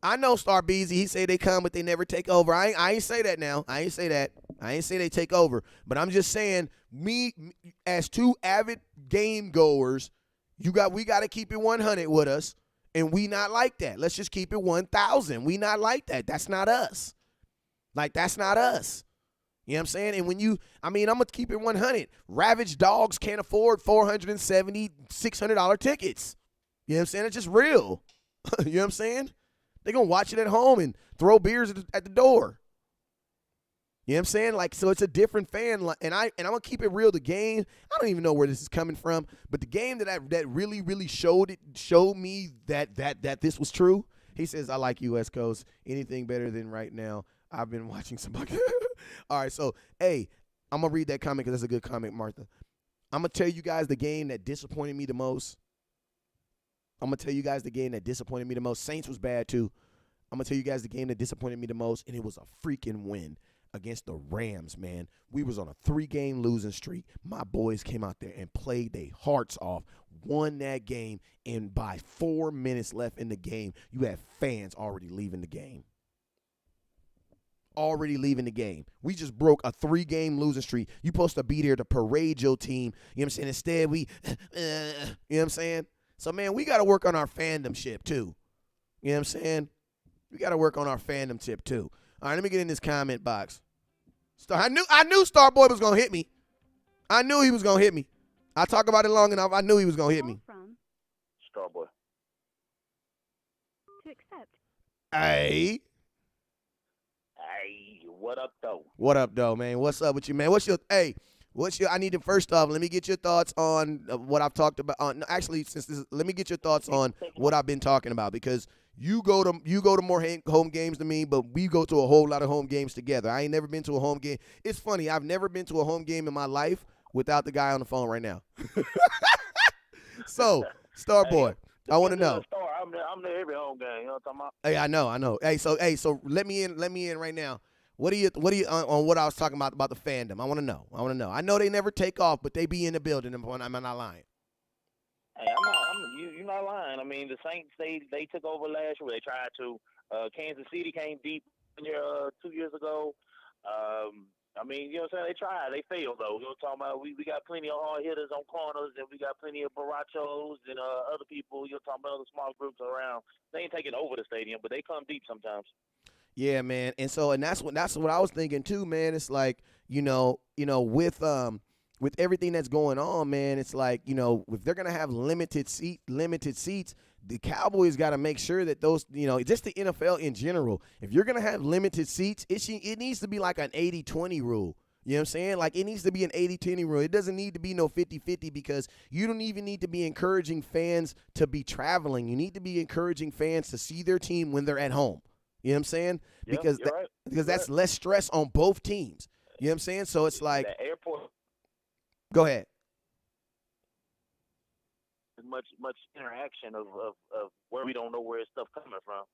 Speaker 3: I know Star Beezy, he say they come, but they never take over. I ain't say that now. I ain't say that. I ain't say they take over. But I'm just saying, me as two avid game goers, we got to keep it 100 with us, and we not like that. Let's just keep it 1,000. We not like that. That's not us. Like, that's not us. You know what I'm saying? And I'm going to keep it 100. Ravaged dogs can't afford $470, $600 tickets. You know what I'm saying? It's just real. You know what I'm saying? They're going to watch it at home and throw beers at the door. You know what I'm saying? Like, so it's a different fan. And I'm going to keep it real. The game, I don't even know where this is coming from, but the game that really, really showed me that this was true. He says, I like you, West Coast. Anything better than right now. I've been watching some. All right, so, hey, I'm going to read that comment because that's a good comment, Martha. I'm going to tell you guys the game that disappointed me the most. Saints was bad, too. I'm going to tell you guys the game that disappointed me the most, and it was a freaking win against the Rams, man. We was on a 3-game losing streak. My boys came out there and played their hearts off, won that game, and by 4 minutes left in the game, you had fans already leaving the game. We just broke a 3-game losing streak. You supposed to be there to parade your team. You know what I'm saying? Instead, you know what I'm saying? So, man, we got to work on our fandom ship, too. You know what I'm saying? We got to work on our fandom tip, too. All right, let me get in this comment box. I knew Starboy was going to hit me. I knew he was going to hit me. I talk about it long enough. I knew he was going to hit me.
Speaker 9: Starboy.
Speaker 10: To accept.
Speaker 3: Hey.
Speaker 9: Hey, what up, though?
Speaker 3: What up, though, man? What's up with you, man? I need to first off, let me get your thoughts on what I've talked about. Let me get your thoughts on what I've been talking about, because you go to more home games than me, but we go to a whole lot of home games together. I ain't never been to a home game. It's funny, I've never been to a home game in my life without the guy on the phone right now. So, Starboy, I want to know.
Speaker 9: I'm there every home game. You know what I'm talking about?
Speaker 3: Hey, I know. So let me in right now. What do you on what I was talking about the fandom? I want to know. I know they never take off, but they be in the building. I'm not lying.
Speaker 9: Hey, you're not lying. I mean, the Saints, they took over last year. They tried to. Kansas City came deep 2 years ago. I mean, you know what I'm saying? They tried. They failed, though. You know what I'm talking about? We got plenty of hard hitters on corners, and we got plenty of barachos and other people, you know, talking about other small groups around. They ain't taking over the stadium, but they come deep sometimes. Yeah,
Speaker 3: man. And that's what I was thinking too, man. It's like, with everything that's going on, man, it's like, if they're gonna have limited seats, the Cowboys got to make sure that those, just the NFL in general, if you're gonna have limited seats, it needs to be like an 80-20 rule. You know what I'm saying? Like, it needs to be an 80-20 rule. It doesn't need to be no 50-50, because you don't even need to be encouraging fans to be traveling. You need to be encouraging fans to see their team when they're at home. You know what I'm saying?
Speaker 9: Yeah,
Speaker 3: because that's less stress on both teams. You know what I'm saying? So it's like,
Speaker 9: the airport.
Speaker 3: Go ahead.
Speaker 9: Much interaction of where we don't know where stuff coming from.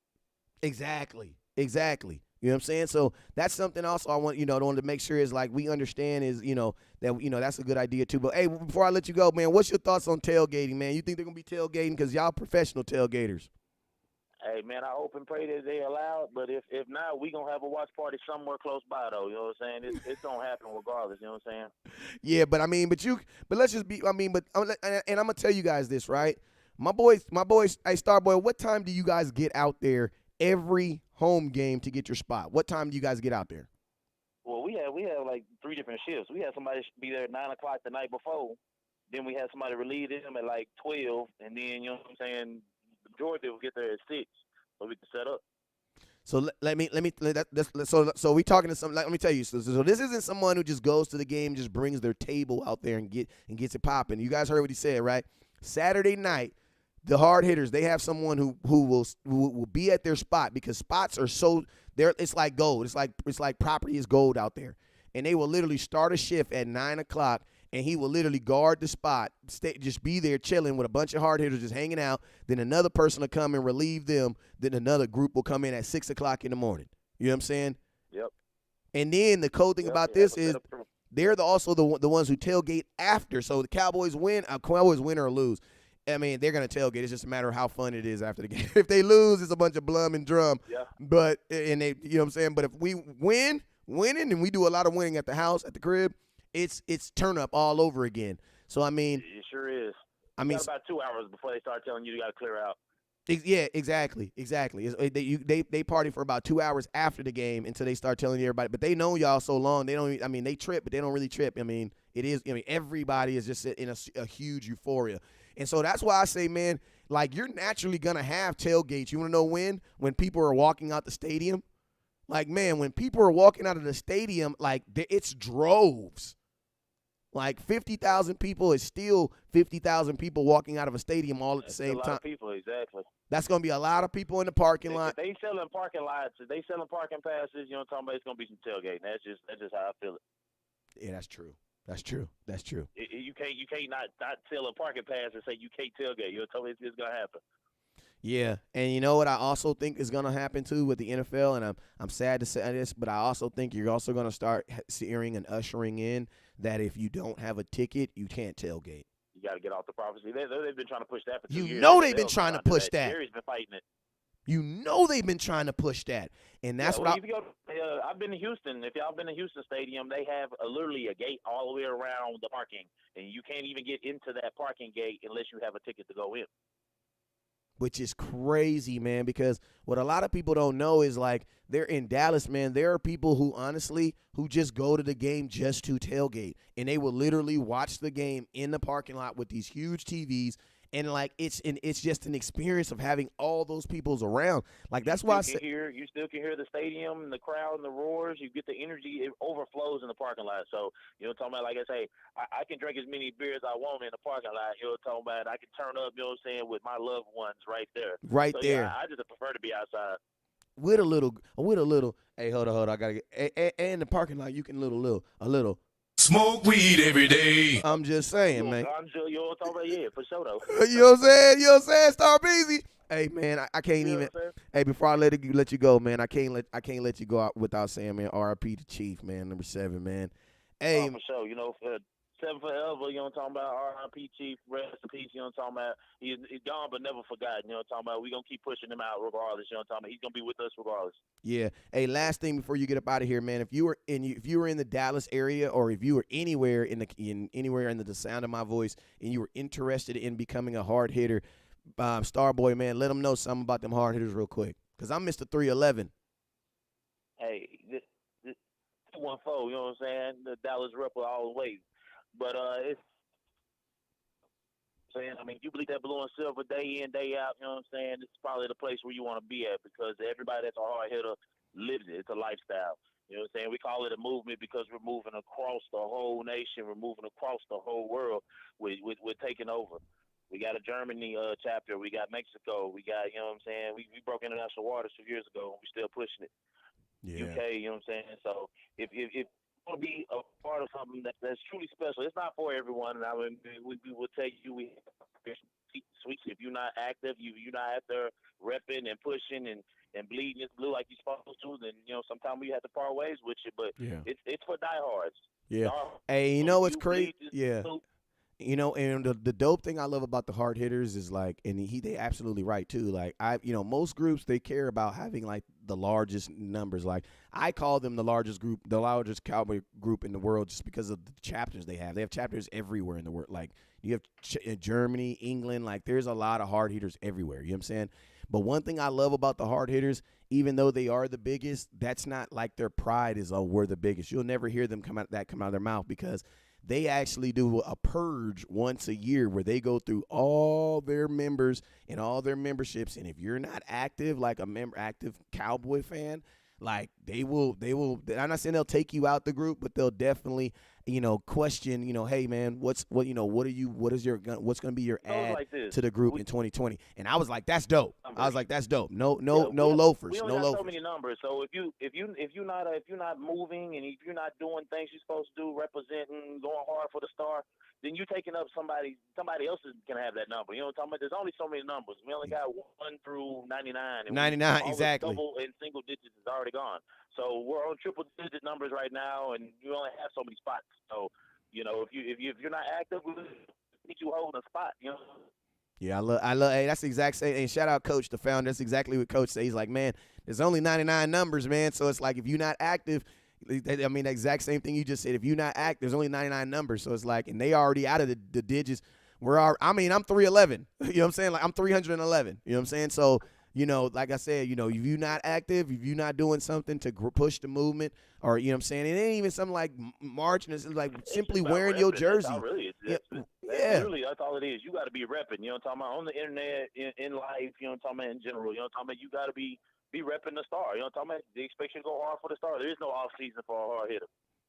Speaker 3: Exactly. You know what I'm saying? So that's something also I want to make sure is like we understand is that that's a good idea too. But hey, before I let you go, man, what's your thoughts on tailgating, man? You think they're gonna be tailgating because y'all professional tailgaters?
Speaker 9: Hey, man, I hope and pray that they allow it, but if not, we going to have a watch party somewhere close by, though. You know what I'm saying? It's going to happen regardless, you know what I'm saying?
Speaker 3: Yeah, but I mean, but let's just be. I mean, but and I'm gonna tell you guys this, right? My boys. Hey, Starboy, what time do you guys get out there every home game to get your spot? What time do you guys get out there?
Speaker 9: Well, we have like 3 different shifts. We had somebody be there at 9 o'clock the night before. Then we had somebody relieve them at like 12, and then you know what I'm saying. The majority will get there at 6, so we can set up.
Speaker 3: So so we talking to some. Let me tell you. So this isn't someone who just goes to the game, just brings their table out there and gets it popping. You guys heard what he said, right? Saturday night, the hard hitters, they have someone who will be at their spot, because spots are so there. It's like gold. It's like property is gold out there, and they will literally start a shift at 9 o'clock. And he will literally guard the spot, just be there chilling with a bunch of hard hitters just hanging out. Then another person will come and relieve them. Then another group will come in at 6 o'clock in the morning. You know what I'm saying?
Speaker 9: Yep.
Speaker 3: And then the cool thing about this is they're also the ones who tailgate after. So the Cowboys win or lose. I mean, they're going to tailgate. It's just a matter of how fun it is after the game. If they lose, it's a bunch of blum and drum.
Speaker 9: Yeah.
Speaker 3: But, and they, you know what I'm saying? But if we winning, and we do a lot of winning at the house, at the crib, it's turn up all over again. So I mean,
Speaker 9: it sure is.
Speaker 3: I mean,
Speaker 9: got about 2 hours before they start telling you got to clear out.
Speaker 3: Yeah, exactly. They party for about 2 hours after the game until they start telling everybody. But they know y'all so long. They don't. I mean, they trip, but they don't really trip. I mean, it is. I mean, everybody is just in a huge euphoria, and so that's why I say, man, like you're naturally gonna have tailgates. You want to know when? When people are walking out the stadium. Like, man, when people are walking out of the stadium, like it's droves. Like 50,000 people is still 50,000 people walking out of a stadium all at the same time.
Speaker 9: A lot of people, exactly.
Speaker 3: That's going to be a lot of people in the parking lot.
Speaker 9: If they selling parking lots, if they selling parking passes, you know what I'm talking about, it's going to be some tailgating. That's just how I feel it.
Speaker 3: Yeah, that's true. That's true.
Speaker 9: You can't not sell a parking pass and say you can't tailgate. You know what I'm talking about? It's going to happen.
Speaker 3: Yeah, and you know what I also think is going to happen too with the NFL, and I'm sad to say this, but I also think you're also going to start seeing and ushering in that if you don't have a ticket, you can't tailgate.
Speaker 9: You got to get off the property. They've been trying to push that for 2 years.
Speaker 3: You know they've been trying to push that.
Speaker 9: Jerry's been fighting it.
Speaker 3: You know they've been trying to push that, and that's what
Speaker 9: I've been to Houston. If y'all been to Houston Stadium, they have literally a gate all the way around the parking, and you can't even get into that parking gate unless you have a ticket to go in.
Speaker 3: Which is crazy, man, because what a lot of people don't know is, like, they're in Dallas, man. There are people who just go to the game just to tailgate, and they will literally watch the game in the parking lot with these huge TVs, and like it's just an experience of having all those peoples around. Like that's why
Speaker 9: you still can hear the stadium and the crowd and the roars. You get the energy; it overflows in the parking lot. So you know what I'm talking about. Like I say, I can drink as many beers I want in the parking lot. You know what I'm talking about. I can turn up. You know what I'm saying, with my loved ones right there.
Speaker 3: Right there.
Speaker 9: Yeah, I just prefer to be outside.
Speaker 3: With a little. Hey, hold on. I gotta get. And in the parking lot, you can a little.
Speaker 4: Smoke weed every day.
Speaker 3: I'm just saying, man.
Speaker 9: You know what I'm talking about? Yeah, for sure, though.
Speaker 3: You know what I'm saying? Star Beezy. Hey, man, I can't even. Hey, before I let you go, man, I can't let you go out without saying, man, R.I.P. to Chief, man, number 7, man. Hey,
Speaker 9: for sure. You know, for 7 forever. You know what I'm talking about? R.I.P. Chief, rest in peace. You know what I'm talking about? He's gone but never forgotten. You know what I'm talking about? We're gonna keep pushing him out regardless. You know what I'm talking about? He's gonna be with us regardless.
Speaker 3: Yeah. Hey, last thing before you get up out of here, man. If you were in the Dallas area, or if you were anywhere anywhere in the sound of my voice, and you were interested in becoming a hard hitter, Starboy, man, let them know something about them hard hitters real quick. Cause I'm Mr. 311.
Speaker 9: Hey, this 214. You know what I'm saying? The Dallas rep will always. But it's saying, I mean, you believe that blue and silver day in, day out, you know what I'm saying? It's probably the place where you want to be at, because everybody that's a hard hitter lives it. It's a lifestyle. You know what I'm saying? We call it a movement because we're moving across the whole nation. We're moving across the whole world. We're taking over. We got a Germany chapter. We got Mexico. We got, you know what I'm saying? We broke international waters 2 years ago. We're still pushing it.
Speaker 3: Yeah. UK,
Speaker 9: you know what I'm saying? So if want to be a part of something that's truly special. It's not for everyone, and I mean, we will tell you we have sweets. If you're not active, you're not out there repping and pushing and bleeding blue like you're supposed to, then you know sometimes we have to part ways with you. But it's for diehards.
Speaker 3: Yeah. Hey, you know what's crazy? Yeah. You know, and the dope thing I love about the hard hitters is like, and they absolutely right too. Like most groups, they care about having like the largest numbers. Like I call them the largest group, the largest cowboy group in the world, just because of the chapters they have. They have chapters everywhere in the world. Like you have Germany, England. Like there's a lot of hard hitters everywhere. You know what I'm saying? But one thing I love about the hard hitters, even though they are the biggest, that's not like their pride is, oh, we're the biggest. You'll never hear them come out of their mouth, because they actually do a purge once a year where they go through all their members and all their memberships. And if you're not active, like active Cowboy fan, like they will, I'm not saying they'll take you out the group, but they'll definitely, question, hey man, what's going to be your add
Speaker 9: like
Speaker 3: to the group in 2020? And I was like, that's dope. I was like, that's dope. No loafers.
Speaker 9: We only
Speaker 3: No
Speaker 9: got
Speaker 3: loafers.
Speaker 9: so many numbers. So if you're not moving, and if you're not doing things you're supposed to do, representing, going hard for the star, then you're taking up somebody else can have that number. You know what I'm talking about? There's only so many numbers. We only got 1 through 99. And
Speaker 3: 99,
Speaker 9: all
Speaker 3: exactly.
Speaker 9: The double and single digits is already gone. So we're on triple digit numbers right now, and you only have so many spots. So, if you're not active, we need you holding a spot.
Speaker 3: Yeah, I love. Hey, that's the exact same. And shout out Coach, the founder. That's exactly what Coach says. He's like, man, there's only 99 numbers, man. So it's like, if you're not active, I mean, the exact same thing you just said. If you're not active, there's only 99 numbers. So it's like, and they already out of the digits. I'm 311. You know what I'm saying? Like, I'm 311. You know what I'm saying? So, like I said, if you're not active, if you're not doing something to push the movement, or, you know what I'm saying? It ain't even something like marching. It's like simply wearing your jersey.
Speaker 9: That's all really Literally, that's all it is. You got to be repping. You know what I'm talking about? On the internet, in life, you know what I'm talking about, in general. You know what I'm talking about? You got to be repping the star. You know what I'm talking about? They expect you to go hard for the star. There is no off season for a hard hitter.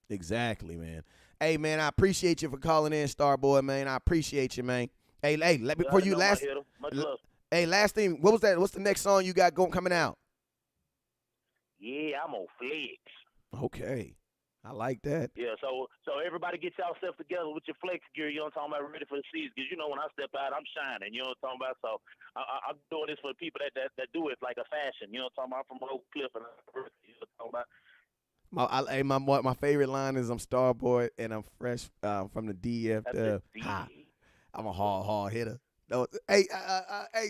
Speaker 3: Exactly, man. Hey, man, I appreciate you for calling in, Starboy, man. I appreciate you, man. Hey, before you last.
Speaker 9: Much love.
Speaker 3: Hey, last thing, what was that? What's the next song you got coming out?
Speaker 9: Yeah, I'm on Flex.
Speaker 3: Okay. I like that.
Speaker 9: Yeah, so everybody get yourself together with your flex gear, you know what I'm talking about, ready for the season. Because, when I step out, I'm shining, you know what I'm talking about? So I'm doing this for the people that do it like a fashion, you know what I'm talking about? I'm from Oak Cliff, and you know what I'm talking about?
Speaker 3: My favorite line is, I'm Starboy and I'm fresh from the DF. I'm a hard hitter. No, hey,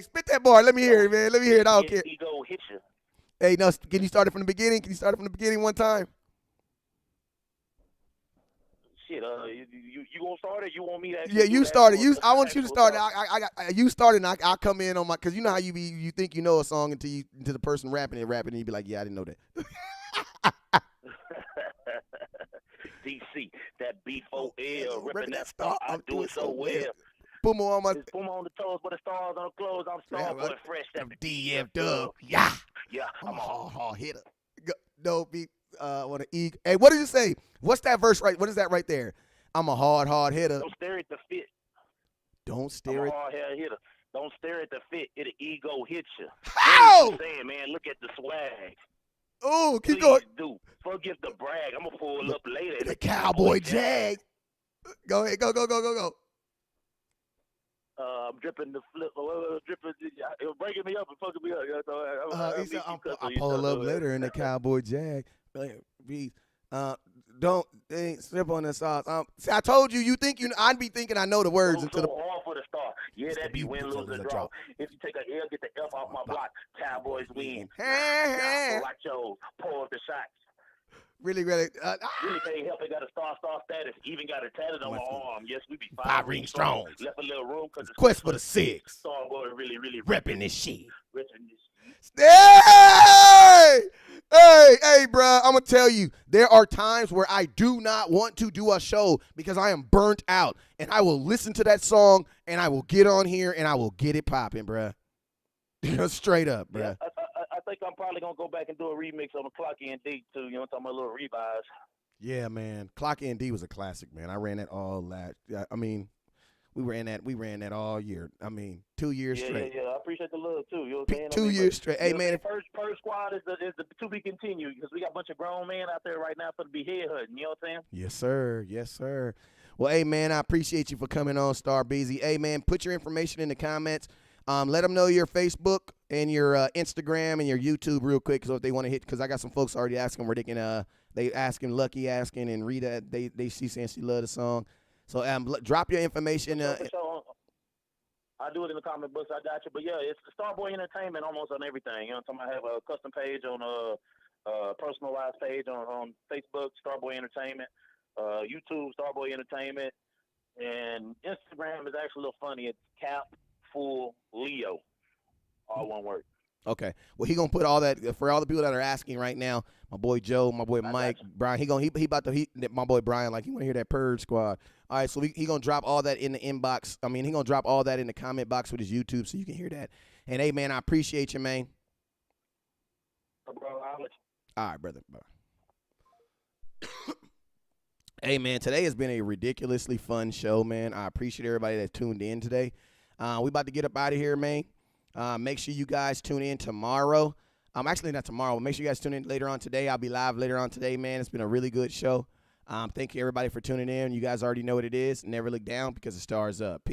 Speaker 3: spit that bar. Let me hear it, man. Let me hear it. I don't care.
Speaker 9: Ego hit you.
Speaker 3: Hey, no, can you start it from the beginning? Can you start it from the beginning one time?
Speaker 9: Shit, you gonna start it? You want me to?
Speaker 3: Yeah, you started. I want you to start it. You started, and I'll come in on my, because you know how you think you know a song until the person rapping, and you be like, yeah, I didn't know that.
Speaker 9: DC, that B4L, ripping that star, I do it so well.
Speaker 3: Puma on my.
Speaker 9: Puma on the toes, but the stars on the clothes. I'm Starboy, fresh. That
Speaker 3: DF Dub. Yeah.
Speaker 9: I'm a
Speaker 3: hard hitter. No beat. Want to eat. Hey, what did you say? What's that verse right? What is that right there? I'm a hard hitter.
Speaker 9: Don't stare at the fit.
Speaker 3: Don't stare
Speaker 9: at. I'm a hard hitter. Don't stare at the fit. It'll ego hit you.
Speaker 3: How?
Speaker 9: I'm saying, man, look at the swag.
Speaker 3: Oh, keep
Speaker 9: Please
Speaker 3: going.
Speaker 9: Do. Forget the brag. I'm gonna pull up later.
Speaker 3: The Cowboy Jag. Go ahead. Go.
Speaker 9: I'm dripping the flip. It was breaking me up and fucking me up.
Speaker 3: He said, I'll pull up later in the Cowboy Jag. Don't slip on the sauce. See, I told you think I'd be thinking I know the words
Speaker 9: so
Speaker 3: until the.
Speaker 9: All for the star. Yeah, that'd be win, lose, or draw. If you take an L, get the F off my block. Cowboys win. Watch your pour up the shots.
Speaker 3: Really.
Speaker 9: Really can't help. They got a star status. Even got a tatted on my arm. Yes, we be 5 rings strong. Left a little room because it's
Speaker 3: quest for the 6.
Speaker 9: Starboy really
Speaker 3: repping this shit. Hey, bro, I'm going to tell you, there are times where I do not want to do a show because I am burnt out. And I will listen to that song, and I will get on here, and I will get it popping, bro. Straight up, bro.
Speaker 9: Yeah, I think I'm probably going to go back and do a remix on the Clock and D, too. You know what I'm talking about, a little revise.
Speaker 3: Yeah, man. Clock and D was a classic, man. I ran that all last. I mean, we ran that all year. I mean, 2 years straight.
Speaker 9: Yeah. I appreciate the love too. You know what I'm saying?
Speaker 3: 2 years straight. Hey, man.
Speaker 9: First squad is the to be continued because we got a bunch of grown men out there right now for to be head hunting. You know what I'm saying?
Speaker 3: Yes, sir. Well, hey, man, I appreciate you for coming on, Star Beezy. Hey, man, put your information in the comments. Let them know your Facebook and your Instagram and your YouTube real quick, so if they want to hit, because I got some folks already asking where they can. They asking, Lucky asking, and Rita. She saying she love the song. So drop your information.
Speaker 9: For sure. I do it in the comic books. I got you. But yeah, it's Starboy Entertainment almost on everything. You know what I'm talking about? I have a custom page on a personalized page on Facebook, Starboy Entertainment, YouTube, Starboy Entertainment, and Instagram is actually a little funny. It's Cap Full Leo, all one word.
Speaker 3: Okay. Well, he gonna put all that for all the people that are asking right now. My boy Joe, my boy Mike, Brian. He about to my boy Brian. Like, he want to hear that Purge Squad. All right. So he gonna drop all that in the inbox. I mean, he gonna drop all that in the comment box with his YouTube, so you can hear that. And hey, man, I appreciate you, man.
Speaker 9: Bro, I'll let you.
Speaker 3: All right, brother. Bye. Hey, man, today has been a ridiculously fun show, man. I appreciate everybody that tuned in today. We about to get up out of here, man. Make sure you guys tune in tomorrow. Actually, not tomorrow. But make sure you guys tune in later on today. I'll be live later on today, man. It's been a really good show. Thank you, everybody, for tuning in. You guys already know what it is. Never look down because the stars up. Peace.